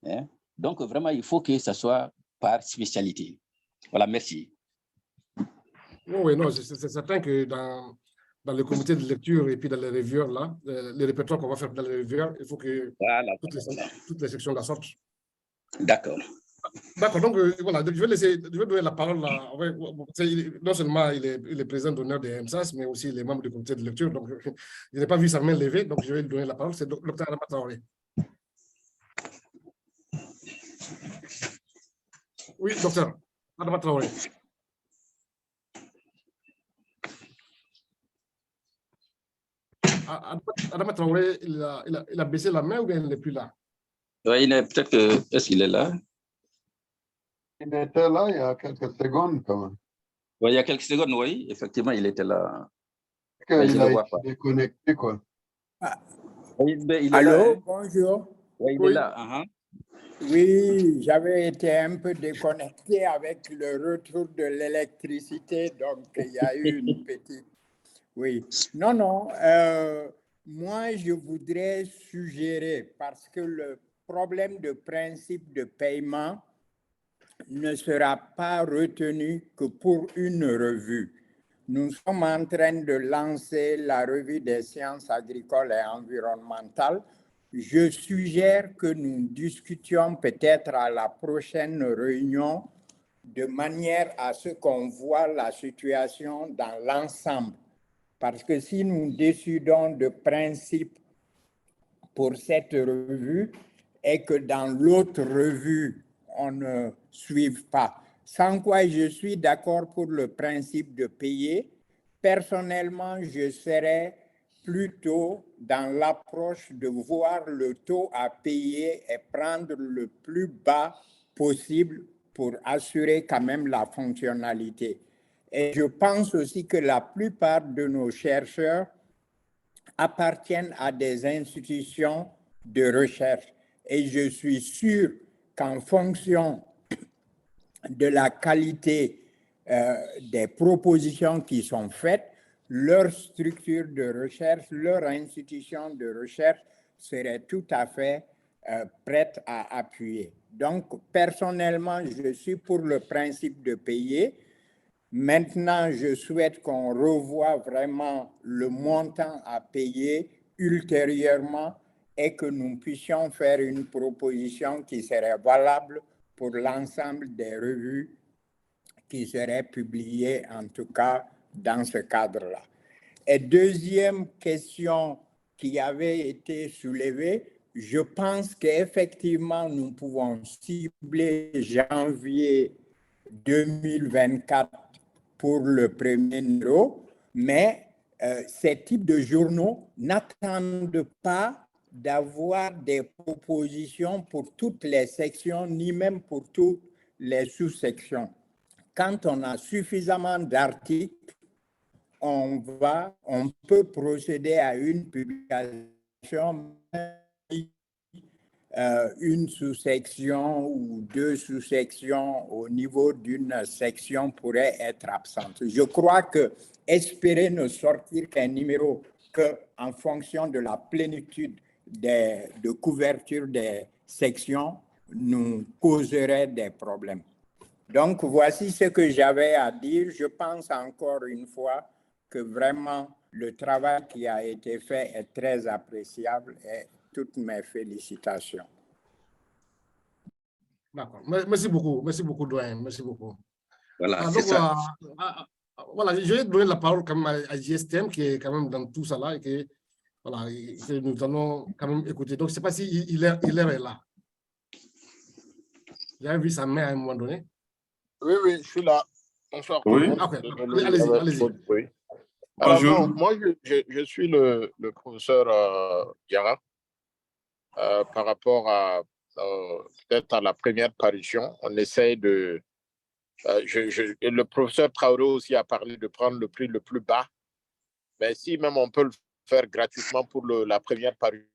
Hein? Donc, vraiment, il faut que ça soit par spécialité. Voilà, merci. Oui, non, c'est certain que dans le comité de lecture et puis dans les revueurs, là, les répertoires qu'on va faire dans les revueurs, il faut que toutes les sections la sortent. D'accord. D'accord, donc voilà, je vais donner la parole à, non seulement il est président d'honneur des MSAS, mais aussi les membres du comité de lecture, donc je n'ai pas vu sa main levée, donc je vais lui donner la parole, c'est Dr Adama Traoré. Oui, docteur Adama Traoré. Adama Traoré, il a baissé la main ou bien il n'est plus là? Oui, peut-être que, est-ce qu'il est là? Il était là il y a quelques secondes quand même. Oui, il y a quelques secondes, oui, effectivement, il était là. Il a été déconnecté, quoi. Ah. Il est Allô, là, hein? bonjour. Oui, il est là. Oui, j'avais été un peu déconnecté avec le retour de l'électricité, donc il y a eu une petite... Oui, non, moi je voudrais suggérer, parce que le problème de principe de paiement ne sera pas retenu que pour une revue. Nous sommes en train de lancer la revue des sciences agricoles et environnementales. Je suggère que nous discutions peut-être à la prochaine réunion de manière à ce qu'on voit la situation dans l'ensemble. Parce que si nous décidons de principe pour cette revue et que dans l'autre revue, on ne suive pas. Sans quoi je suis d'accord pour le principe de payer. Personnellement, je serais plutôt dans l'approche de voir le taux à payer et prendre le plus bas possible pour assurer quand même la fonctionnalité. Et je pense aussi que la plupart de nos chercheurs appartiennent à des institutions de recherche. Et je suis sûr qu'en fonction de la qualité des propositions qui sont faites, leur structure de recherche, leur institution de recherche serait tout à fait prête à appuyer. Donc, personnellement, je suis pour le principe de payer. Maintenant, je souhaite qu'on revoie vraiment le montant à payer ultérieurement et que nous puissions faire une proposition qui serait valable pour l'ensemble des revues qui seraient publiées, en tout cas dans ce cadre-là. Et deuxième question qui avait été soulevée, je pense qu'effectivement, nous pouvons cibler janvier 2024 pour le premier numéro, mais ces types de journaux n'attendent pas d'avoir des propositions pour toutes les sections, ni même pour toutes les sous-sections. Quand on a suffisamment d'articles, on peut procéder à une publication, une sous-section ou 2 sous-sections au niveau d'une section pourrait être absente. Je crois que espérer ne sortir qu'un numéro qu'en fonction de la plénitude de couverture des sections nous causerait des problèmes. Donc, voici ce que j'avais à dire. Je pense encore une fois que vraiment le travail qui a été fait est très appréciable et toutes mes félicitations. D'accord. Merci beaucoup, doyen. Merci beaucoup. Voilà, donc, c'est ça. Voilà, je vais donner la parole quand même à JSTM qui est quand même dans tout ça là et que nous allons quand même écouter. Donc, je ne sais pas si Hilaire est là. J'avais vu sa main à un moment donné. Oui, je suis là. Bonsoir. Oui. Okay. Allez-y. Oui. Alors, non, moi, je suis le professeur Diarra par rapport à peut-être à la première parution. On essaye de Le professeur Traoré aussi a parlé de prendre le prix le plus bas. Mais si même on peut le faire gratuitement pour la première parution,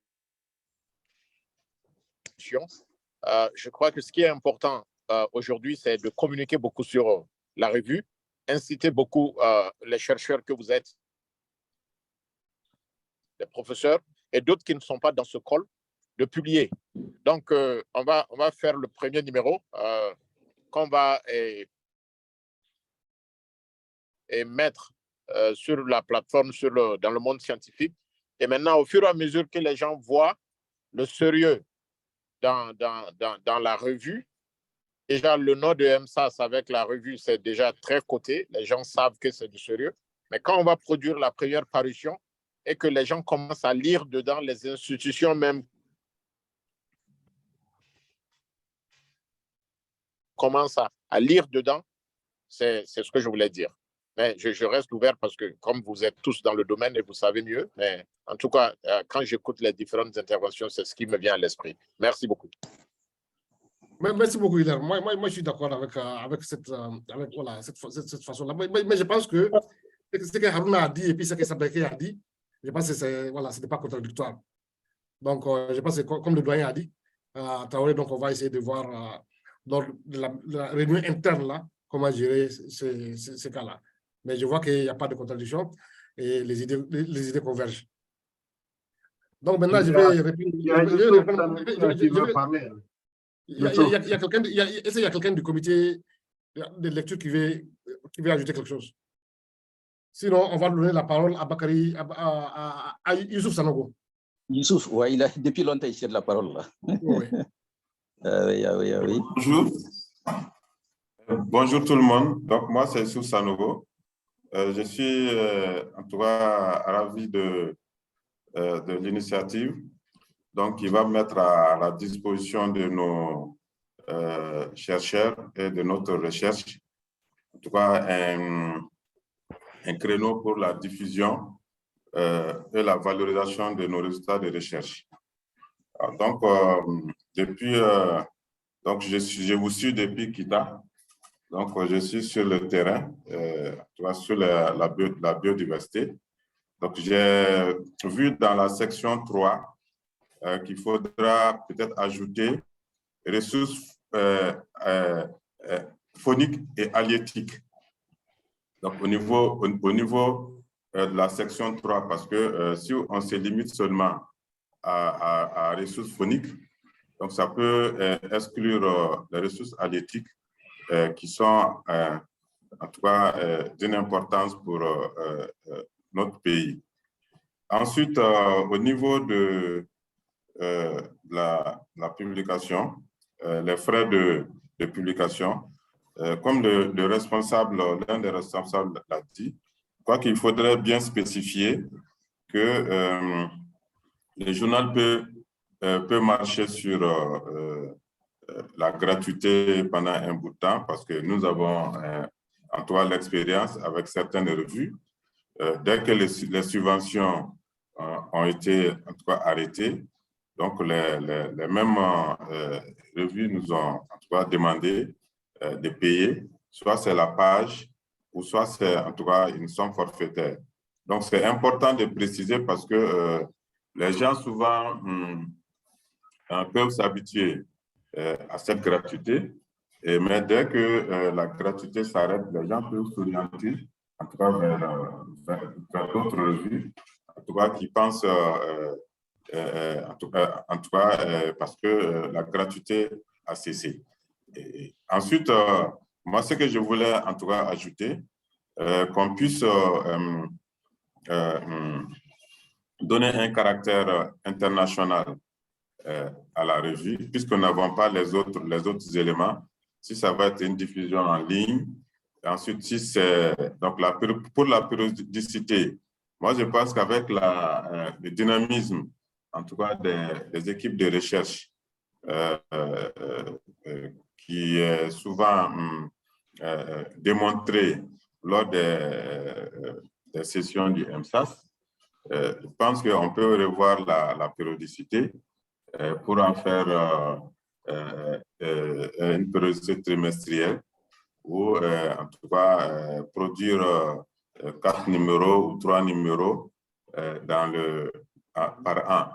je crois que ce qui est important aujourd'hui, c'est de communiquer beaucoup sur la revue, inciter beaucoup les chercheurs que vous êtes, les professeurs et d'autres qui ne sont pas dans ce call, de publier. Donc, on va faire le premier numéro qu'on va mettre sur la plateforme, dans le monde scientifique. Et maintenant, au fur et à mesure que les gens voient le sérieux dans la revue, déjà le nom de MSAS avec la revue, c'est déjà très coté. Les gens savent que c'est du sérieux. Mais quand on va produire la première parution et que les gens commencent à lire dedans, les institutions même commencent à lire dedans, c'est ce que je voulais dire. Mais je reste ouvert parce que comme vous êtes tous dans le domaine et vous savez mieux, mais en tout cas, quand j'écoute les différentes interventions, c'est ce qui me vient à l'esprit. Merci beaucoup. Merci beaucoup, Hilaire. Moi, je suis d'accord avec cette façon-là. Mais je pense que ce que Haruna a dit et puis ce que Sabeke a dit, je pense que ce n'est pas contradictoire. Donc, je pense que comme le doyen a dit, Traoré, donc on va essayer de voir dans la réunion interne là, comment gérer ces cas-là. Mais je vois qu'il n'y a pas de contradiction et les idées convergent. Donc maintenant, je vais répondre. Est-ce qu'il y a quelqu'un du comité de lecture qui veut ajouter quelque chose? Sinon, on va donner la parole à Bakary, à Youssouf Sanogo. Youssouf, ouais, il a depuis longtemps ici de la parole là. Oui. Oui. Bonjour. Bonjour tout le monde. Donc moi c'est Youssouf Sanogo. Je suis en tout cas ravi de l'initiative. Donc il va mettre à la disposition de nos chercheurs et de notre recherche, en tout cas un créneau pour la diffusion et la valorisation de nos résultats de recherche. Donc, donc je vous suis depuis Kita. Donc, je suis sur le terrain, sur la biodiversité. Donc, j'ai vu dans la section 3 qu'il faudra peut-être ajouter ressources phoniques et halieutiques. Donc, au niveau de la section 3, parce que si on se limite seulement à ressources phoniques, donc ça peut exclure les ressources halieutiques qui sont en tout cas d'une importance pour notre pays. Ensuite, au niveau de la publication, les frais de publication, comme le responsable, l'un des responsables l'a dit, je crois qu'il faudrait bien spécifier que le journal peut marcher sur la gratuité pendant un bout de temps parce que nous avons en tout cas l'expérience avec certaines revues. Dès que les subventions ont été en tout cas arrêtées, donc les mêmes revues nous ont en tout cas demandé de payer, soit c'est la page ou soit c'est en tout cas une somme forfaitaire. Donc c'est important de préciser parce que les gens souvent peuvent s'habituer à cette gratuité, mais dès que la gratuité s'arrête, les gens peuvent s'orienter en tout cas vers d'autres revues, en tout cas qui pensent, en tout cas parce que la gratuité a cessé. Et ensuite, moi, ce que je voulais en tout cas ajouter, qu'on puisse donner un caractère international à la revue, puisque nous n'avons pas les autres éléments, si ça va être une diffusion en ligne, et ensuite si c'est donc pour la périodicité, moi je pense qu'avec le dynamisme, en tout cas des équipes de recherche, qui est souvent démontré lors des sessions du MSAS, je pense qu'on peut revoir la périodicité pour en faire une périodicité trimestrielle ou en tout cas produire 4 numéros ou 3 numéros par an.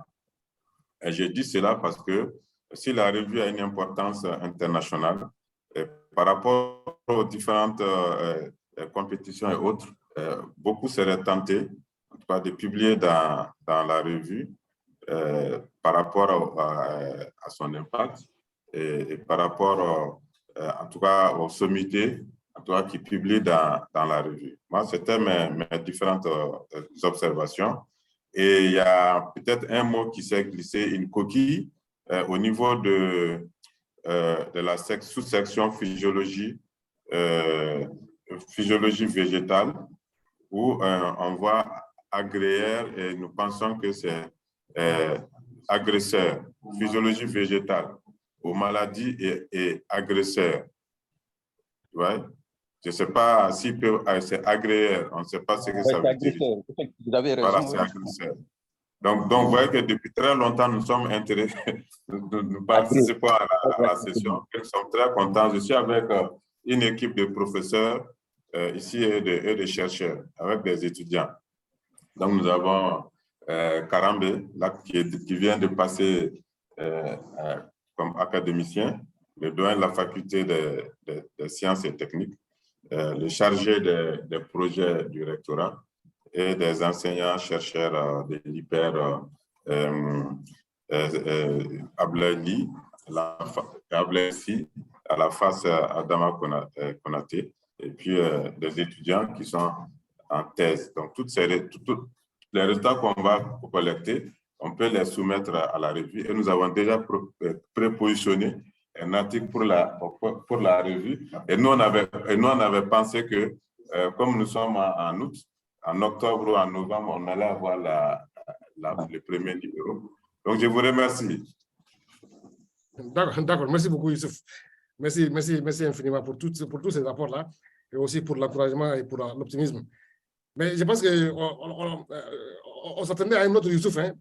Et je dis cela parce que si la revue a une importance internationale, par rapport aux différentes compétitions et autres, beaucoup seraient tentés en tout cas, de publier dans la revue par rapport à son impact et par rapport en tout cas aux sommités en tout cas, qui publient dans la revue. Moi, c'était mes différentes observations. Et il y a peut-être un mot qui s'est glissé, une coquille au niveau de la sous-section physiologie végétale, où on voit agréaire et nous pensons que c'est agresseur, physiologie végétale, aux maladies et agresseur. Ouais. Je ne sais pas si c'est agréaire, on ne sait pas ce que ça veut dire. Vous avez raison. Voilà, c'est agresseur. Donc, vous voyez que depuis très longtemps, nous sommes intéressés, nous participons à la session. Nous sommes très contents. Je suis avec une équipe de professeurs ici et de chercheurs, avec des étudiants. Donc, nous avons Karambe, là, qui vient de passer comme académicien, le doyen de la faculté des sciences et techniques, le chargé des projets du rectorat et des enseignants chercheurs de l'IPER Ablaïli, à la face Adama Konaté, et puis des étudiants qui sont en thèse. Donc, toutes les résultats qu'on va collecter, on peut les soumettre à la revue et nous avons déjà prépositionné un article pour la revue. Et nous, on avait pensé que, comme nous sommes en août, en octobre ou en novembre, on allait avoir le premier numéro. Donc, je vous remercie. D'accord. Merci beaucoup, Youssouf. Merci infiniment pour tous ces rapports-là et aussi pour l'encouragement et pour l'optimisme. Mais je pense qu'on s'attendait à un autre Youssouf, hein?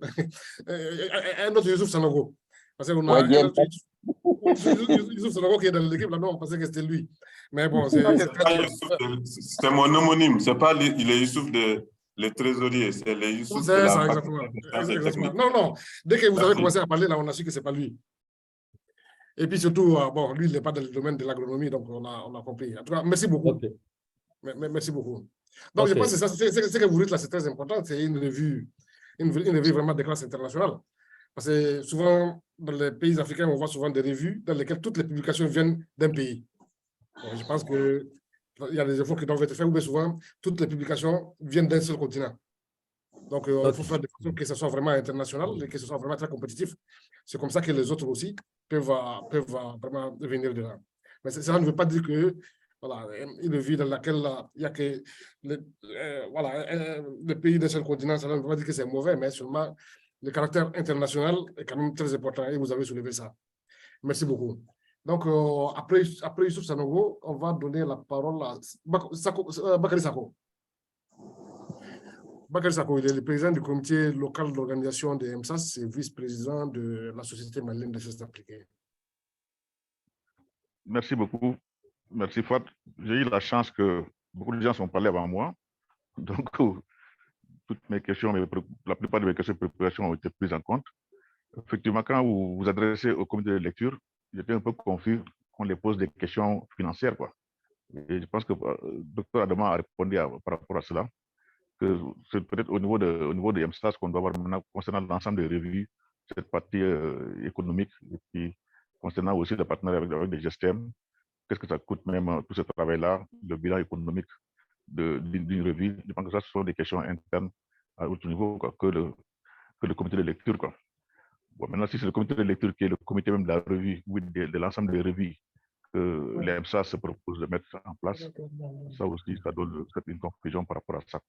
Un autre Youssouf Sanogo. Parce qu'on a Youssouf Sanogo qui est dans l'équipe, là, on pensait que c'était lui. Mais bon, c'est mon homonyme, c'est pas lui, il est Youssouf le trésorier, c'est le Youssouf de la exactement. Non, dès que vous avez commencé à parler, là, on a su que c'est pas lui. Et puis surtout, bon, lui, il n'est pas dans le domaine de l'agronomie, donc on a compris. En tout cas, merci beaucoup. Okay. Merci beaucoup. Donc, je pense que ce que vous dites là, c'est très important. C'est une revue vraiment de classe internationale. Parce que souvent, dans les pays africains, on voit souvent des revues dans lesquelles toutes les publications viennent d'un pays. Donc, je pense qu'il y a des efforts qui doivent être faits, mais souvent, toutes les publications viennent d'un seul continent. Donc, il faut faire de façon que ce soit vraiment international et que ce soit vraiment très compétitif. C'est comme ça que les autres aussi peuvent vraiment venir dedans. Mais ça ne veut pas dire que voilà, une revue dans laquelle il n'y a que le pays d'un seul continent, ça ne veut pas dire que c'est mauvais, mais seulement le caractère international est quand même très important et vous avez soulevé ça. Merci beaucoup. Donc, après Youssouf Sanogo, on va donner la parole à Bakary Sako. Bakary Sako, il est le président du comité local d'organisation de MSAS et vice-président de la Société malienne des sciences appliquées. Merci beaucoup. Merci, Fouad. J'ai eu la chance que beaucoup de gens sont parlés avant moi. Donc, toutes mes questions, la plupart de mes questions de préparation ont été prises en compte. Effectivement, quand vous vous adressez au comité de lecture, j'étais un peu confus qu'on les pose des questions financières, quoi. Et je pense que le docteur Adama a répondu par rapport à cela, que c'est peut-être au niveau de MSAS qu'on doit voir maintenant concernant l'ensemble des revues, cette partie économique, et puis concernant aussi le partenariat avec des GSTM. Qu'est-ce que ça coûte même tout ce travail-là, le bilan économique d'une revue? Je pense que ça, ce sont des questions internes à haut niveau quoi, que le comité de lecture. Quoi. Bon, maintenant, si c'est le comité de lecture qui est le comité même de la revue, oui, de l'ensemble des revues que l'EMSA se propose de mettre en place, ça aussi, ça donne une conclusion par rapport à ça.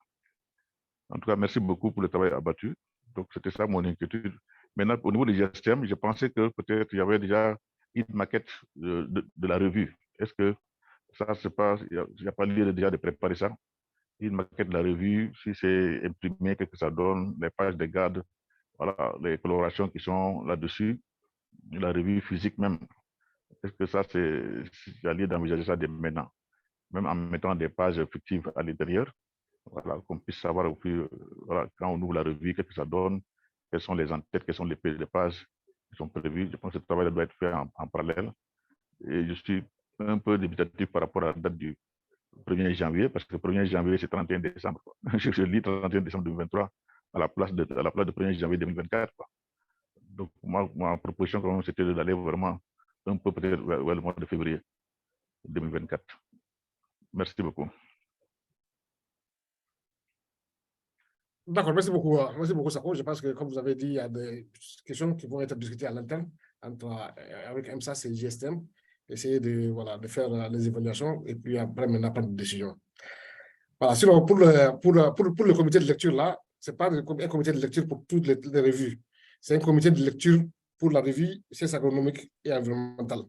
En tout cas, merci beaucoup pour le travail abattu. Donc, c'était ça mon inquiétude. Maintenant, au niveau des GSTM, je pensais que peut-être il y avait déjà une maquette de la revue. Est-ce que ça, il n'y a pas lieu déjà de préparer ça? Une maquette de la revue, si c'est imprimé, qu'est-ce que ça donne, les pages de garde, voilà, les colorations qui sont là-dessus, la revue physique même. Est-ce que ça, c'est lieu d'envisager ça dès maintenant? même en mettant des pages fictives à l'intérieur, voilà, qu'on puisse savoir voilà, quand on ouvre la revue, qu'est-ce que ça donne, quels sont les en-têtes, quelles sont les pages qui sont prévues. Je pense que ce travail doit être fait en parallèle. Et je suis un peu dubitatif par rapport à la date du 1er janvier, parce que le 1er janvier, c'est 31 décembre. Je lis 31 décembre 2023 à la place de 1er janvier 2024. Quoi. Donc, ma proposition, quand même, c'était d'aller vraiment un peu peut-être vers le mois de février 2024. Merci beaucoup. D'accord, merci beaucoup, Sako. Je pense que, comme vous avez dit, il y a des questions qui vont être discutées à l'interne avec EMSAS et GSTM, essayer de, voilà, de faire les évaluations et puis après, maintenant, prendre des décisions. Voilà, sinon, pour le comité de lecture, là, ce n'est pas un comité de lecture pour toutes les revues. C'est un comité de lecture pour la revue sciences agronomiques et environnementales.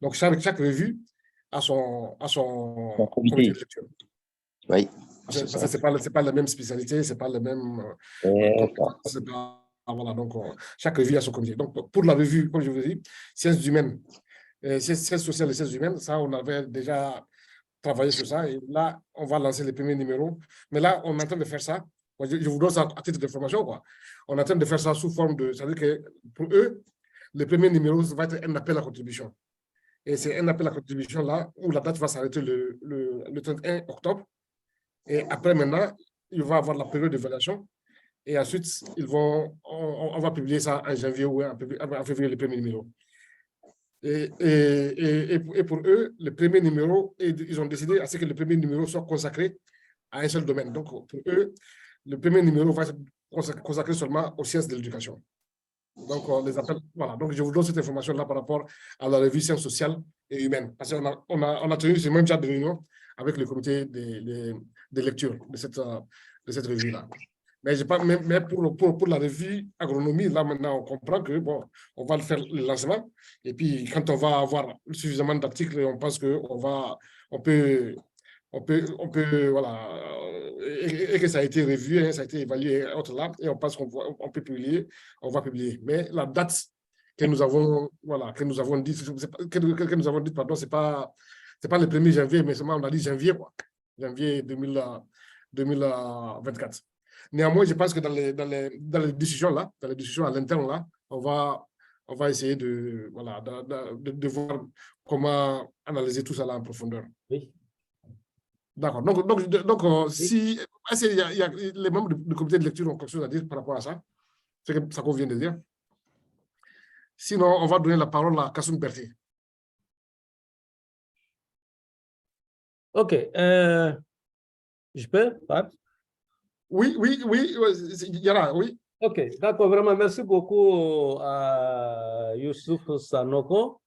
Donc, chaque revue a son comité de lecture. Oui. Parce que c'est pas la même spécialité, c'est pas le même. Voilà, donc chaque revue a son comité. Donc pour la revue, comme je vous ai dit, sciences humaines, sciences sociales et sciences humaines, ça on avait déjà travaillé sur ça et là on va lancer les premiers numéros. Mais là on est en train de faire ça. Je vous donne ça à titre d'information quoi. On est en train de faire ça sous forme de, c'est-à-dire que pour eux, le premier numéro va être un appel à contribution. Et c'est un appel à contribution là où la date va s'arrêter le 31 octobre. Et après, maintenant, il va avoir la période d'évaluation. Et ensuite, on va publier ça en janvier ou en février, le premier numéro. Et pour eux, le premier numéro, ils ont décidé à ce que le premier numéro soit consacré à un seul domaine. Donc, pour eux, le premier numéro va être consacré seulement aux sciences de l'éducation. Donc, on les appelle. Voilà. Donc, je vous donne cette information-là par rapport à la revue sciences sociales et humaines. Parce qu'on a tenu ce même genre de réunion avec le comité de lecture de cette revue-là. Mais pour la revue agronomie, là maintenant, on comprend que bon, on va le faire le lancement. Et puis, quand on va avoir suffisamment d'articles, on pense qu'on peut, voilà, et que ça a été revu, hein, ça a été évalué, autre là, et on pense qu'on peut publier, on va publier. Mais la date que nous avons, voilà, que nous avons dit, pardon, c'est pas le 1er janvier, mais seulement on a dit janvier, quoi. Janvier 2024. Néanmoins, je pense que dans les décisions là, dans les décisions à l'interne là, on va essayer de voir comment analyser tout ça là en profondeur. Oui. D'accord. Donc si il y a les membres du comité de lecture ont quelque chose à dire par rapport à ça, c'est que ça qu'on vient de dire. Sinon, on va donner la parole à Kassoum Berthier. OK. Je peux, Pat? Oui, Yara, oui. OK, d'accord, vraiment, merci beaucoup à Youssouf Sanoko.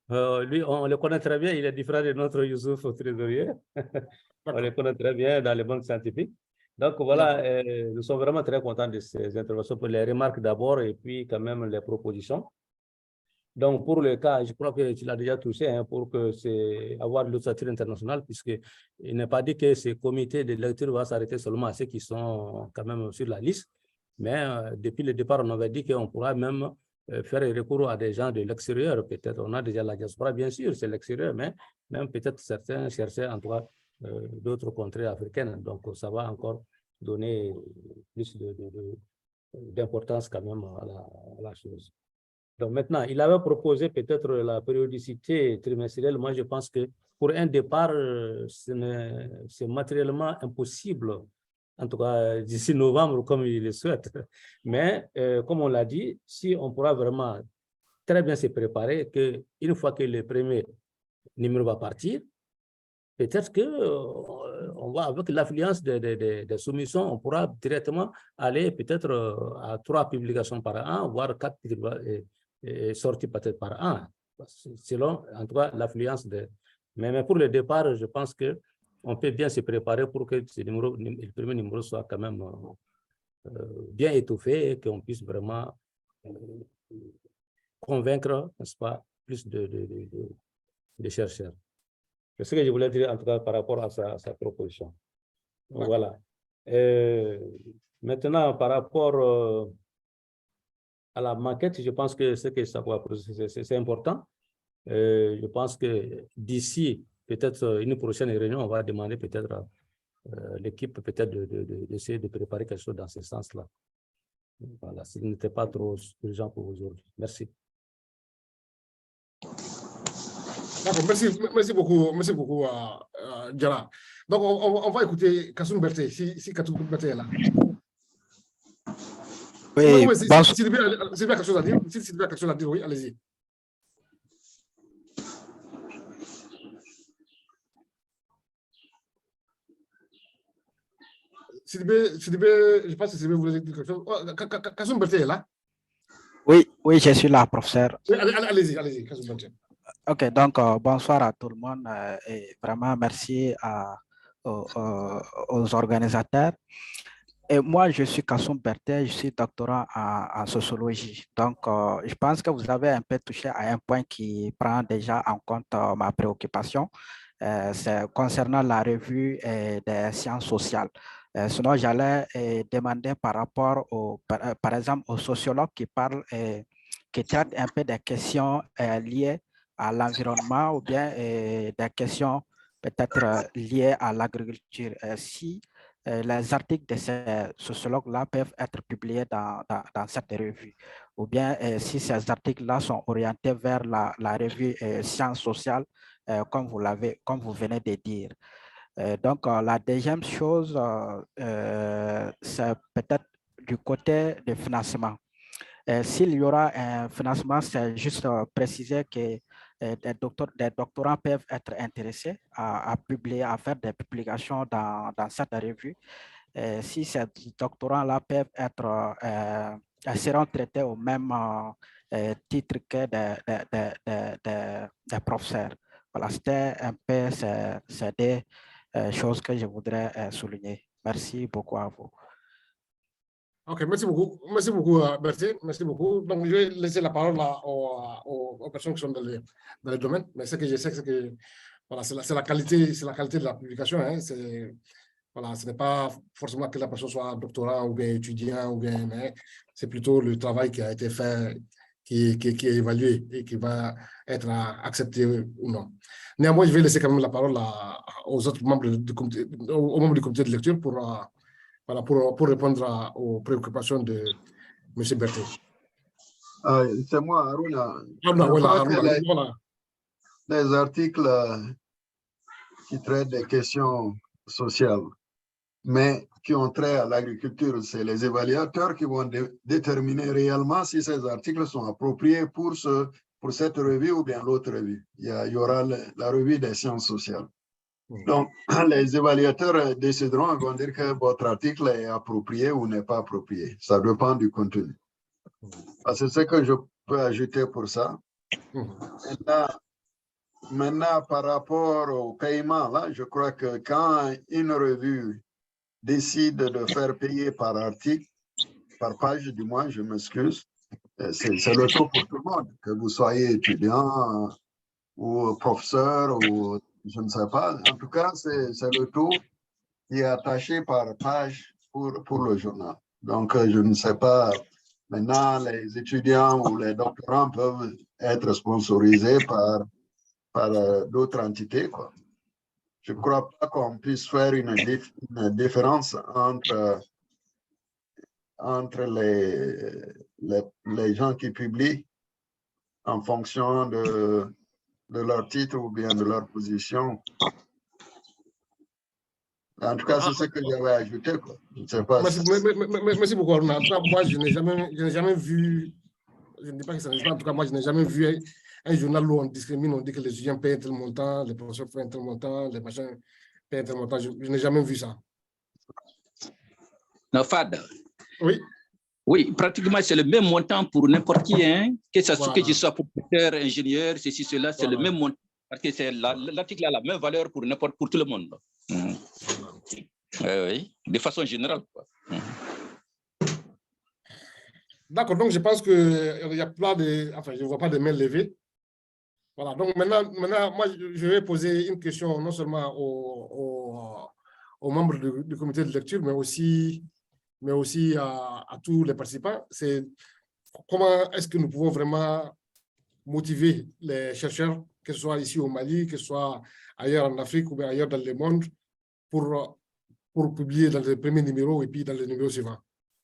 Lui, on le connaît très bien, il est différent de notre Youssouf trésorier. On le connaît très bien dans les banques scientifiques. Donc voilà, nous sommes vraiment très contents de ces interventions, pour les remarques d'abord et puis quand même les propositions. Donc pour le cas, je crois que tu l'as déjà touché, hein, pour que c'est avoir l'ossature internationale, puisqu'il n'est pas dit que ce comité de lecture va s'arrêter seulement à ceux qui sont quand même sur la liste. Mais depuis le départ, on avait dit qu'on pourra même faire recours à des gens de l'extérieur. Peut-être on a déjà la diaspora, bien sûr, c'est l'extérieur, mais même peut-être certains cherchaient en tout cas d'autres contrées africaines. Donc ça va encore donner plus d'importance quand même à la chose. Donc maintenant, il avait proposé peut-être la périodicité trimestrielle. Moi, je pense que pour un départ, c'est matériellement impossible, en tout cas d'ici novembre, comme il le souhaite. Mais comme on l'a dit, si on pourra vraiment très bien se préparer, qu'une fois que le premier numéro va partir, peut-être qu'on va, avec l'affluence des soumissions, on pourra directement aller peut-être à 3 publications par an, voire 4 sorties peut-être par an, selon en tout cas l'affluence. Mais pour le départ, je pense qu'on peut bien se préparer pour que le premier numéro soit quand même bien étoffé et qu'on puisse vraiment convaincre, n'est-ce pas, plus de chercheurs. C'est ce que je voulais dire en tout cas par rapport à sa proposition. Voilà. Maintenant, par rapport à la maquette, je pense que c'est important. Je pense que d'ici peut-être une prochaine réunion, on va demander peut-être à l'équipe peut-être d'essayer de préparer quelque chose dans ce sens-là. Voilà, ce n'était pas trop urgent pour aujourd'hui. Merci. D'accord, merci beaucoup, Diarra. Donc, on va écouter Kassoum Berté, si Kassoum Berté est là. Oui, si Sylvie a quelque chose à dire, oui, allez-y. Sylvie, je pense que Sylvie voulait dire quelque chose. Kassoum Berté est là? Oui, je suis là, professeur. Oui, allez-y, Kassoum Berté. Ok, donc bonsoir à tout le monde et vraiment merci aux organisateurs. Et moi, je suis Kassoum Berté, je suis doctorant en sociologie. Donc, je pense que vous avez un peu touché à un point qui prend déjà en compte ma préoccupation. C'est concernant la revue des sciences sociales. Sinon, j'allais demander par rapport, par exemple, aux sociologues qui parlent, qui traitent un peu des questions liées à l'environnement ou bien des questions peut-être liées à l'agriculture. Si les articles de ces sociologues-là peuvent être publiés dans cette revue, ou bien si ces articles-là sont orientés vers la revue Sciences sociales, comme vous venez de dire. Donc, la deuxième chose, c'est peut-être du côté du financement. S'il y aura un financement, c'est juste préciser que des doctorants peuvent être intéressés à publier, à faire des publications dans cette revue. Si ces doctorants-là peuvent être, seront traités au même titre que des professeurs. Voilà, c'était un peu ces deux choses que je voudrais souligner. Merci beaucoup à vous. Ok, merci beaucoup, Bertie, merci beaucoup. Donc, je vais laisser la parole aux personnes qui sont dans le domaine. Mais ce que je sais, c'est que voilà, c'est la qualité de la publication. Hein. Voilà, ce n'est pas forcément que la personne soit doctorant ou bien étudiant, mais c'est plutôt le travail qui a été fait, qui est évalué et qui va être accepté ou non. Néanmoins, je vais laisser quand même la parole aux autres membres du comité, aux membres du comité de lecture pour répondre aux préoccupations de M. Berté. C'est moi, Aruna. Voilà. Les articles qui traitent des questions sociales, mais qui ont trait à l'agriculture, c'est les évaluateurs qui vont déterminer réellement si ces articles sont appropriés pour cette revue ou bien l'autre revue. Il y aura la revue des sciences sociales. Donc, les évaluateurs décideront, ils vont dire que votre article est approprié ou n'est pas approprié. Ça dépend du contenu. C'est ce que je peux ajouter pour ça. Maintenant, par rapport au paiement, là, je crois que quand une revue décide de faire payer par article, par page, du moins, je m'excuse, c'est le taux pour tout le monde, que vous soyez étudiant ou professeur ou je ne sais pas. En tout cas, c'est le taux qui est attaché par page pour le journal. Donc, je ne sais pas, maintenant, les étudiants ou les doctorants peuvent être sponsorisés par d'autres entités, quoi. Je ne crois pas qu'on puisse faire une différence entre les gens qui publient en fonction de leur titre ou bien de leur position. En tout cas, c'est ce que j'avais ajouté, quoi. Je ne sais pas. Merci beaucoup, Aruna. Moi, je n'ai jamais vu, je ne dis pas que ça n'existe pas, en tout cas, moi, je n'ai jamais vu un journal où on discrimine, on dit que les étudiants payent un tel montant, les professeurs payent un tel montant, les machins payent un tel montant. Je n'ai jamais vu ça. Non, Fad. Oui. Oui, pratiquement, c'est le même montant pour n'importe qui, hein, que je sois professeur, ingénieur, ceci, cela, c'est le même montant. Parce que l'article a la même valeur pour tout le monde. Oui, de façon générale. D'accord, donc je pense qu'il y a plein de... Enfin, je ne vois pas de mains levées. Voilà, donc maintenant, moi, je vais poser une question non seulement aux membres du comité de lecture, mais aussi à tous les participants. C'est comment est-ce que nous pouvons vraiment motiver les chercheurs que ce soit ici au Mali, que ce soit ailleurs en Afrique ou bien ailleurs dans le monde, pour publier dans le premier numéro et puis dans le numéro suivant.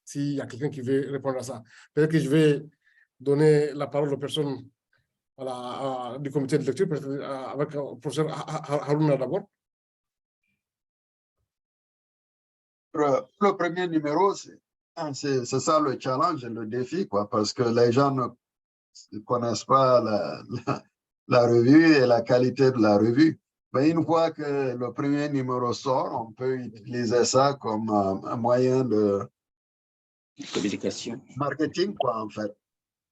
S'il y a quelqu'un qui veut répondre à ça. Peut-être que je vais donner la parole aux personnes du comité de lecture, avec le professeur Harouna d'abord. Le premier numéro, c'est ça le challenge, le défi, quoi, parce que les gens ne connaissent pas la revue et la qualité de la revue. Mais une fois que le premier numéro sort, on peut utiliser ça comme un moyen de communication, marketing, quoi, en fait.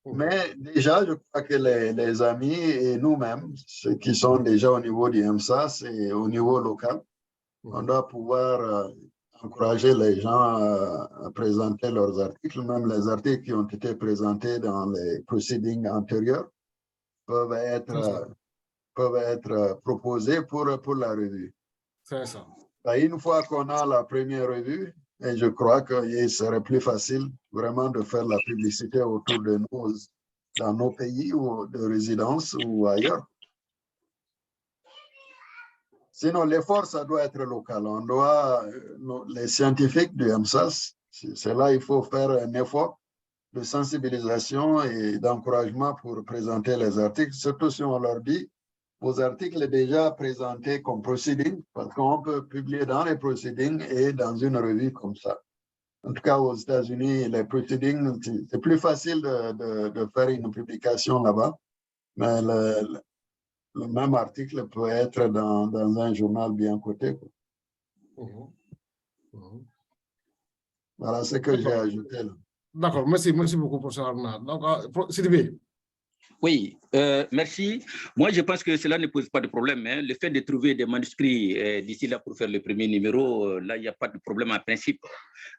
Mais déjà, je crois que les amis et nous-mêmes, ceux qui sont déjà au niveau du MSAS et au niveau local, on doit pouvoir encourager les gens à présenter leurs articles, même les articles qui ont été présentés dans les proceedings antérieurs peuvent être proposés pour la revue. C'est ça. Une fois qu'on a la première revue, et je crois qu'il serait plus facile vraiment de faire la publicité autour de nous, dans nos pays ou de résidence ou ailleurs. Sinon, l'effort, ça doit être local. On doit, les scientifiques du MSAS, c'est là il faut faire un effort de sensibilisation et d'encouragement pour présenter les articles, surtout si on leur dit vos articles déjà présentés comme proceedings, parce qu'on peut publier dans les proceedings et dans une revue comme ça. En tout cas, aux États-Unis, les proceedings, c'est plus facile de faire une publication là-bas, mais le même article peut être dans un journal bien coté. Voilà ce que j'ai ajouté là. D'accord, merci beaucoup, professeur Harouna. Donc, Sidibé. Oui, merci. Moi, je pense que cela ne pose pas de problème. Hein. Le fait de trouver des manuscrits d'ici là pour faire le premier numéro, là, il n'y a pas de problème en principe.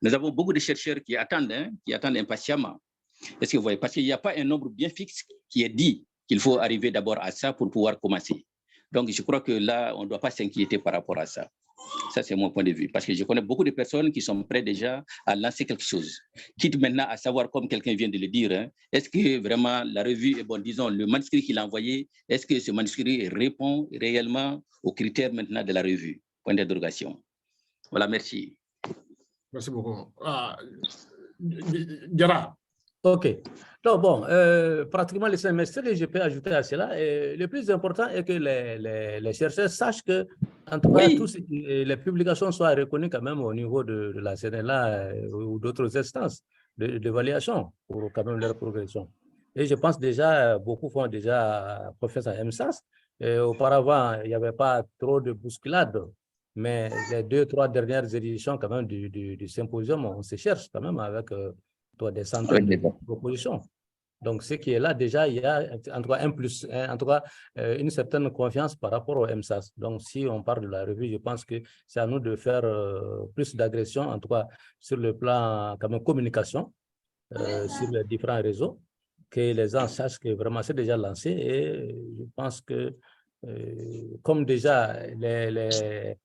Nous avons beaucoup de chercheurs qui attendent impatiemment. Est-ce que vous voyez? Parce qu'il n'y a pas un nombre bien fixe qui est dit qu'il faut arriver d'abord à ça pour pouvoir commencer. Donc, je crois que là, on ne doit pas s'inquiéter par rapport à ça. Ça, c'est mon point de vue. Parce que je connais beaucoup de personnes qui sont prêtes déjà à lancer quelque chose. Quitte maintenant à savoir, comme quelqu'un vient de le dire, hein, est-ce que vraiment la revue est bonne? Disons, le manuscrit qu'il a envoyé, est-ce que ce manuscrit répond réellement aux critères maintenant de la revue? Point d'interrogation. Voilà, merci. Merci beaucoup. Gara. OK. Donc, bon, pratiquement les semestres, je peux ajouter à cela. Le plus important est que les chercheurs sachent que, en tout cas, les publications soient reconnues quand même au niveau de la CNLA ou d'autres instances d'évaluation pour quand même leur progression. Et je pense déjà, beaucoup font déjà professeur MSAS. Auparavant, il n'y avait pas trop de bousculade, mais les 2-3 dernières éditions quand même du symposium, on se cherche quand même avec des centaines de propositions. Donc, ce qui est là, déjà, il y a en tout cas un plus, en tout cas une certaine confiance par rapport au MSAS. Donc, si on parle de la revue, je pense que c'est à nous de faire plus d'agression, en tout cas sur le plan quand même communication, sur les différents réseaux, que les gens sachent que vraiment c'est déjà lancé. Et je pense que, comme déjà les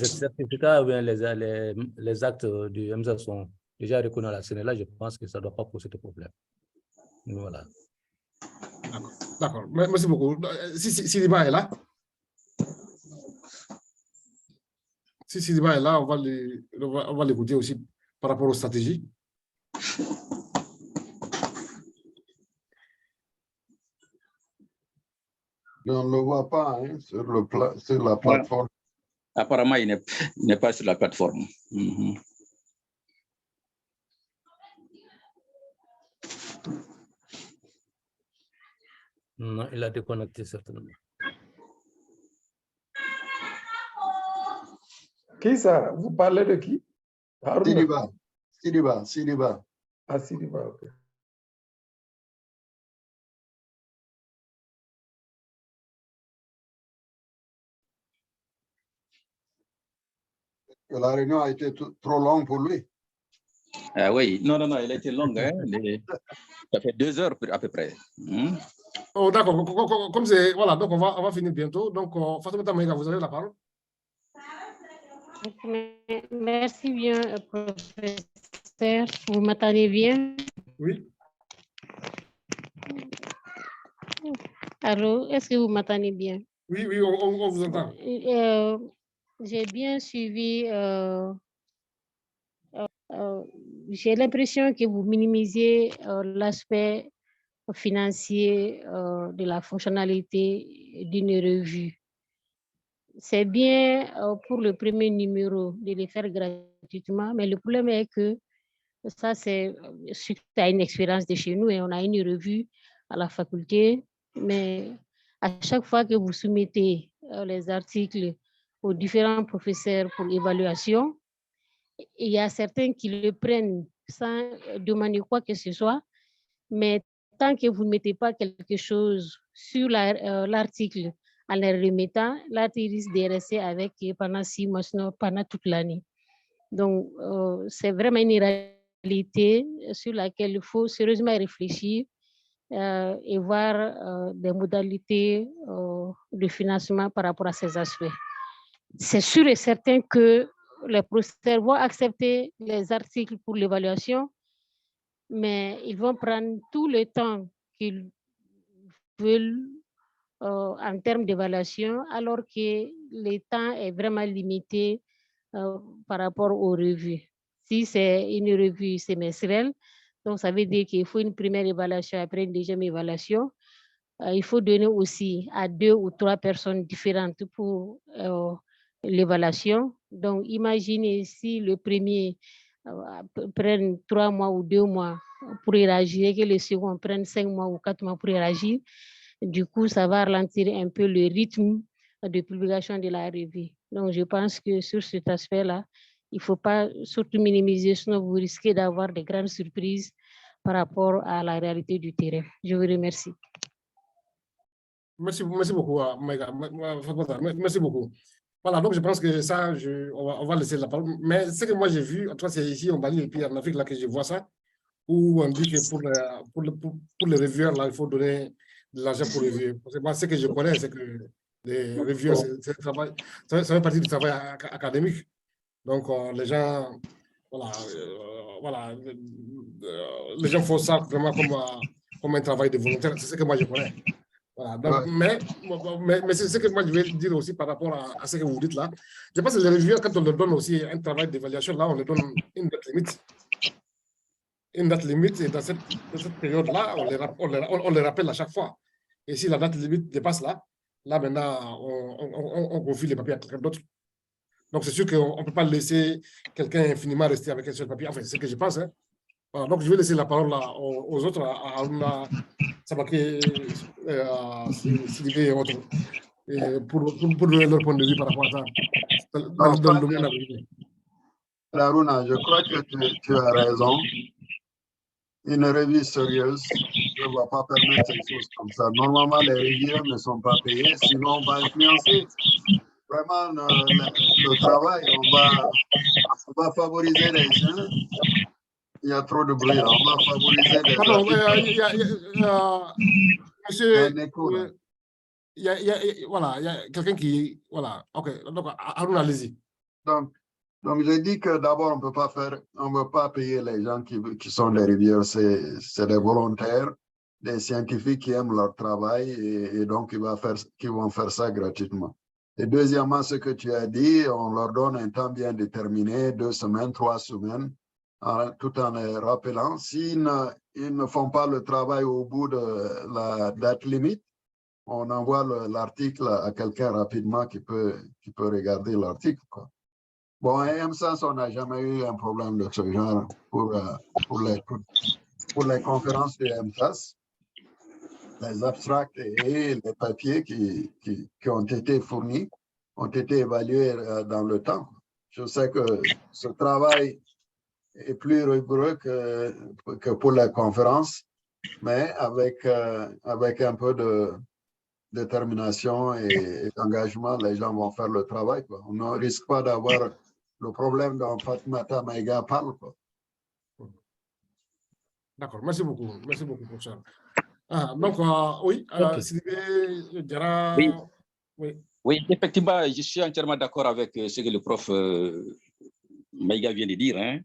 certificats ou bien les actes du MSAS sont déjà reconnus à la CNLA, je pense que ça ne doit pas poser de problème. Voilà. D'accord. Merci beaucoup. Si Liba est là, si Liba est là, on va l'écouter aussi par rapport aux stratégies. On ne le voit pas hein, sur la plateforme. Apparemment, il n'est pas sur la plateforme. Non, il a déconnecté certainement. Qui ça? Vous parlez de qui? Sidiba. Ah, Sidiba, ok. La réunion a été trop longue pour lui. Ah oui, non, elle a été longue. Hein? Ça fait 2 heures à peu près. Oh, d'accord. Comme c'est. Voilà, donc on va finir bientôt. Donc, Fatoumata Maïga, vous avez la parole. Merci bien, professeur. Vous m'entendez bien? Oui. Allô, est-ce que vous m'entendez bien? Oui, oui, on vous entend. J'ai bien suivi. J'ai l'impression que vous minimisiez l'aspect financier de la fonctionnalité d'une revue. C'est bien pour le premier numéro de les faire gratuitement, mais le problème est que ça, c'est suite à une expérience de chez nous et on a une revue à la faculté, mais à chaque fois que vous soumettez les articles aux différents professeurs pour évaluation, il y a certains qui le prennent sans demander quoi que ce soit, mais tant que vous ne mettez pas quelque chose sur l'article en les remettant, l'article risque de rester avec pendant 6 mois, sinon pendant toute l'année. Donc, c'est vraiment une réalité sur laquelle il faut sérieusement réfléchir et voir des modalités de financement par rapport à ces aspects. C'est sûr et certain que les professeurs vont accepter les articles pour l'évaluation, mais ils vont prendre tout le temps qu'ils veulent en termes d'évaluation, alors que le temps est vraiment limité par rapport aux revues. Si c'est une revue semestrielle, donc ça veut dire qu'il faut une première évaluation, après une deuxième évaluation. Il faut donner aussi à 2 ou 3 personnes différentes pour l'évaluation. Donc, imaginez si le premier prenne 3 mois ou 2 mois pour réagir et que le second prenne 5 mois ou 4 mois pour réagir. Du coup, ça va ralentir un peu le rythme de publication de la revue. Donc, je pense que sur cet aspect-là, il ne faut pas surtout minimiser, sinon vous risquez d'avoir de grandes surprises par rapport à la réalité du terrain. Je vous remercie. Merci beaucoup, Maïga. Merci beaucoup. Voilà, donc je pense que ça, on va laisser la parole. Mais ce que moi j'ai vu, en tout cas c'est ici en Mali et puis en Afrique là que je vois ça, où on dit que pour les revueurs, là, il faut donner de l'argent pour les revueurs. Parce que moi, ce que je connais, c'est que les revueurs, ça fait partie du travail académique. Donc, les gens, les gens font ça vraiment comme un travail de volontaire. C'est ce que moi je connais. Voilà, donc, mais c'est ce que moi je vais dire aussi par rapport à ce que vous dites là. Je pense que les revueurs, quand on leur donne aussi un travail d'évaluation, là, on leur donne une date limite. Une date limite, et dans cette période-là, on les rappelle à chaque fois. Et si la date limite dépasse là maintenant, on confie les papiers à quelqu'un d'autre. Donc, c'est sûr qu'on ne peut pas laisser quelqu'un infiniment rester avec un seul papier. Enfin, c'est ce que je pense. Hein. Voilà, donc, je vais laisser la parole là, aux autres, à Aruna Sabaké, Sylvie et autres, pour donner leur point de vue par rapport à ça. Dans le domaine agriculture. Aruna, je crois que tu as raison. Une revue sérieuse ne va pas permettre des choses comme ça. Normalement, les revues ne sont pas payés, sinon on va influencer vraiment le travail. On va favoriser les gens. Il y a trop de bruit là. On va favoriser les gens. Monsieur, il y a quelqu'un qui... Voilà, ok. Donc, Aruna, allez-y. Donc, je dis que d'abord, on ne veut pas payer les gens qui sont des revieurs. C'est des volontaires, des scientifiques qui aiment leur travail et donc qui vont faire ça gratuitement. Et deuxièmement, ce que tu as dit, on leur donne un temps bien déterminé, 2 semaines, 3 semaines, tout en les rappelant. S'ils ne font pas le travail au bout de la date limite, on envoie l'article à quelqu'un rapidement qui peut regarder l'article. Bon, à MSAS, on n'a jamais eu un problème de ce genre pour les conférences de MSAS. Les abstracts et les papiers qui ont été fournis ont été évalués dans le temps. Je sais que ce travail est plus rigoureux que pour les conférences, mais avec un peu de détermination et d'engagement, les gens vont faire le travail. On ne risque pas d'avoir le problème dont Fatoumata Maïga parle. D'accord, merci beaucoup pour ça. Donc, oui, oui, effectivement, je suis entièrement d'accord avec ce que le prof Maïga vient de dire. Hein.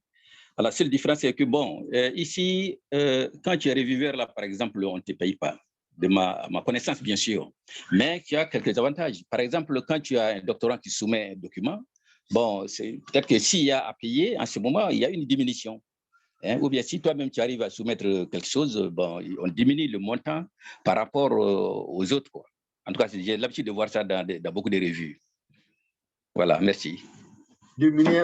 La seule différence, c'est que, bon, ici, quand tu es reviveur, là, par exemple, on ne te paye pas. ma connaissance, bien sûr, mais qui a quelques avantages. Par exemple, quand tu as un doctorant qui soumet un document, bon, peut-être que s'il y a à payer, en ce moment, il y a une diminution. Hein, ou bien si toi-même tu arrives à soumettre quelque chose, bon, on diminue le montant par rapport aux autres, quoi. En tout cas, j'ai l'habitude de voir ça dans beaucoup de revues. Voilà, merci. Diminuer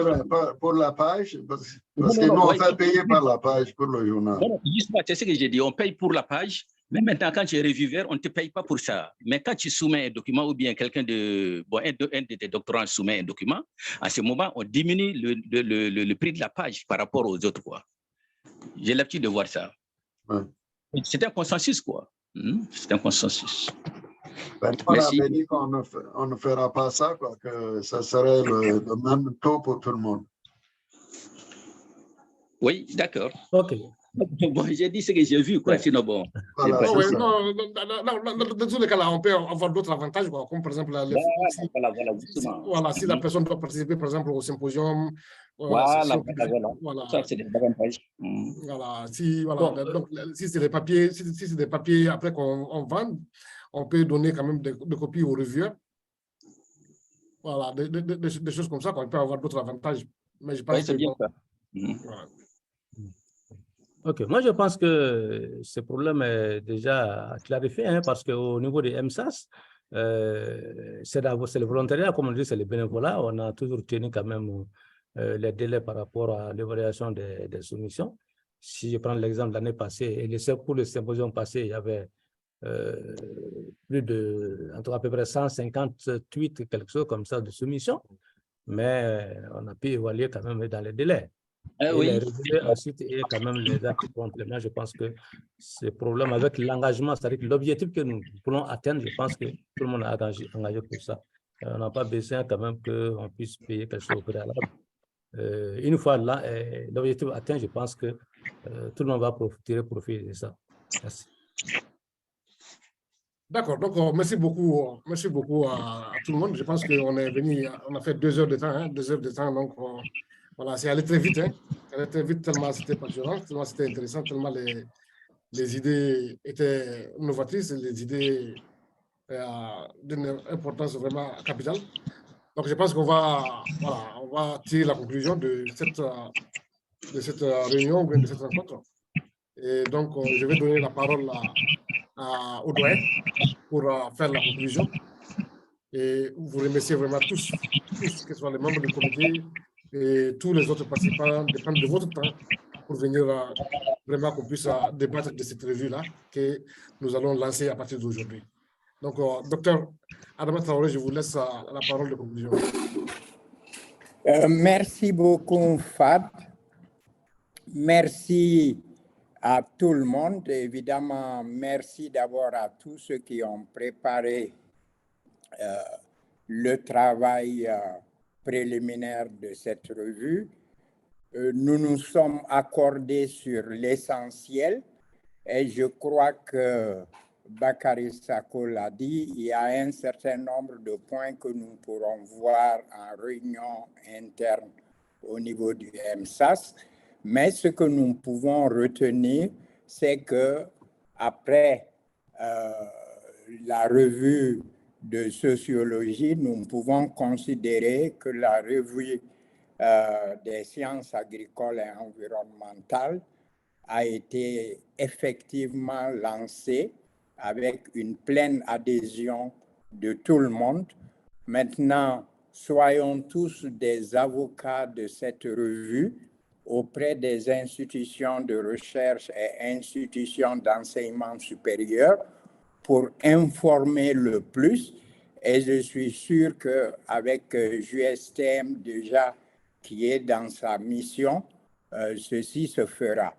pour la page, parce que nous, on fait payer par la page pour le journal. Non, justement, c'est ce que j'ai dit, on paye pour la page, mais maintenant, quand tu es revieweur, on ne te paye pas pour ça. Mais quand tu soumets un document ou bien quelqu'un de, bon, un de tes doctorants soumet un document, à ce moment, on diminue le prix de la page par rapport aux autres, quoi. J'ai l'habitude de voir ça. Ouais. C'est un consensus, quoi. C'est un consensus. Ben, on avait dit qu'on ne fera pas ça, quoi, que ça serait le même taux pour tout le monde. Oui, d'accord. OK. Bon, j'ai dit ce que j'ai vu, quoi. Ouais. Sinon, bon. Voilà, dans tous les cas, là, on peut avoir d'autres avantages, quoi, comme par exemple, si la personne doit participer, par exemple, au symposium. Voilà. Ça, c'est des avantages. Voilà, donc, si c'est des papiers, après qu'on vende, on peut donner quand même des copies aux reviewers. Voilà, des choses comme ça, qu'on peut avoir d'autres avantages. Mais je pense c'est bien ça. Voilà. OK. Moi, je pense que ce problème est déjà clarifié, hein, parce qu'au niveau des MSAS, c'est le volontariat, comme on dit, c'est le bénévolat. On a toujours tenu quand même les délais par rapport à l'évaluation des soumissions. Si je prends l'exemple de l'année passée, et pour le symposium passé, il y avait plus de, en tout cas, à peu près 158, quelque chose comme ça, de soumissions, mais on a pu évaluer quand même dans les délais. Et oui. les réviser ensuite et quand même les actes complémentaires. Je pense que ce problème avec l'engagement, c'est-à-dire que l'objectif que nous voulons atteindre, je pense que tout le monde a engagé pour ça. On n'a pas besoin quand même qu'on puisse payer quelque chose au préalable. Une fois là, l'objectif atteint, je pense que tout le monde va tirer profit de ça. Merci. D'accord, donc merci beaucoup à tout le monde. Je pense qu'on est venu, on a fait 2 heures de temps, hein, 2 heures de temps, donc voilà, c'est allé très vite, hein. C'est allé très vite tellement c'était passionnant, tellement c'était intéressant, tellement les idées étaient novatrices, les idées d'une importance vraiment capitale. Donc je pense qu'on va, voilà, on va tirer la conclusion de cette réunion, de cette rencontre. Et donc je vais donner la parole au doyen pour faire la conclusion. Et vous remercier vraiment tous, que ce soit les membres du comité et tous les autres participants, de prendre de votre temps pour venir vraiment qu'on puisse débattre de cette revue-là que nous allons lancer à partir d'aujourd'hui. Donc, docteur Adama Traoré, je vous laisse la parole de conclusion. Merci beaucoup, Fad. Merci à tout le monde. Évidemment, merci d'abord à tous ceux qui ont préparé le travail préliminaire de cette revue. Nous nous sommes accordés sur l'essentiel et je crois que Bakary Sako l'a dit, il y a un certain nombre de points que nous pourrons voir en réunion interne au niveau du MSAS. Mais ce que nous pouvons retenir, c'est que après la revue de sociologie, nous pouvons considérer que la revue des sciences agricoles et environnementales a été effectivement lancée avec une pleine adhésion de tout le monde. Maintenant, soyons tous des avocats de cette revue auprès des institutions de recherche et institutions d'enseignement supérieur pour informer le plus. Et je suis sûr qu'avec JSTM déjà, qui est dans sa mission, ceci se fera.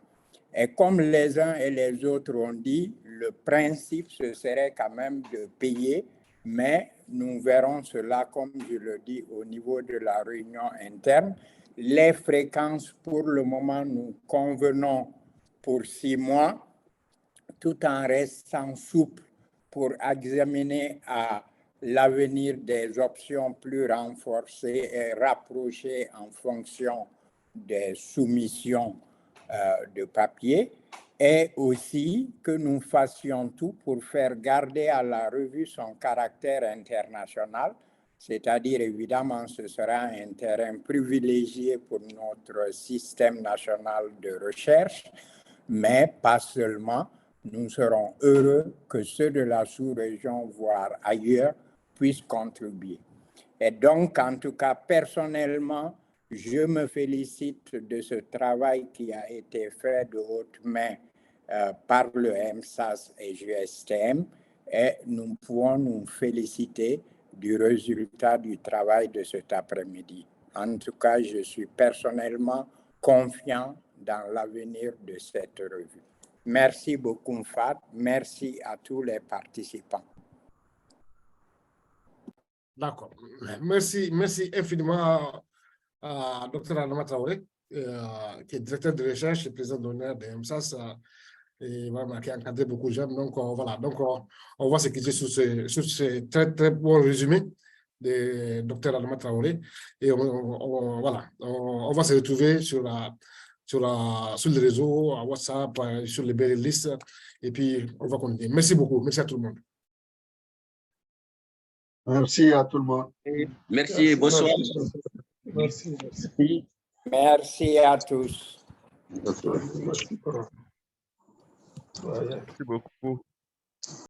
Et comme les uns et les autres ont dit, le principe, ce serait quand même de payer, mais nous verrons cela, comme je le dis, au niveau de la réunion interne. Les fréquences, pour le moment, nous convenons pour 6 mois, tout en restant souple pour examiner à l'avenir des options plus renforcées et rapprochées en fonction des soumissions de papier. et aussi que nous fassions tout pour faire garder à la revue son caractère international, c'est-à-dire évidemment ce sera un terrain privilégié pour notre système national de recherche, mais pas seulement. Nous serons heureux que ceux de la sous-région, voire ailleurs, puissent contribuer. Et donc, en tout cas, personnellement, je me félicite de ce travail qui a été fait de haute main par le MSAS et GSTM, et nous pouvons nous féliciter du résultat du travail de cet après-midi. En tout cas, je suis personnellement confiant dans l'avenir de cette revue. Merci beaucoup, Fat. Merci à tous les participants. D'accord. Merci infiniment à Dr. Adama Traoré, qui est directeur de recherche et président d'honneur de MSAS, et vraiment, qui a encadré beaucoup de jeunes. Donc, voilà. Donc, on va se quitter sur ce très, très bon résumé de Dr. Adama Traoré. Et voilà, on va se retrouver sur les réseaux, à WhatsApp, sur les belles listes. Et puis, on va continuer. Merci beaucoup. Merci à tout le monde. Merci à tout le monde. Merci, bonsoir. Merci à tous. Merci beaucoup.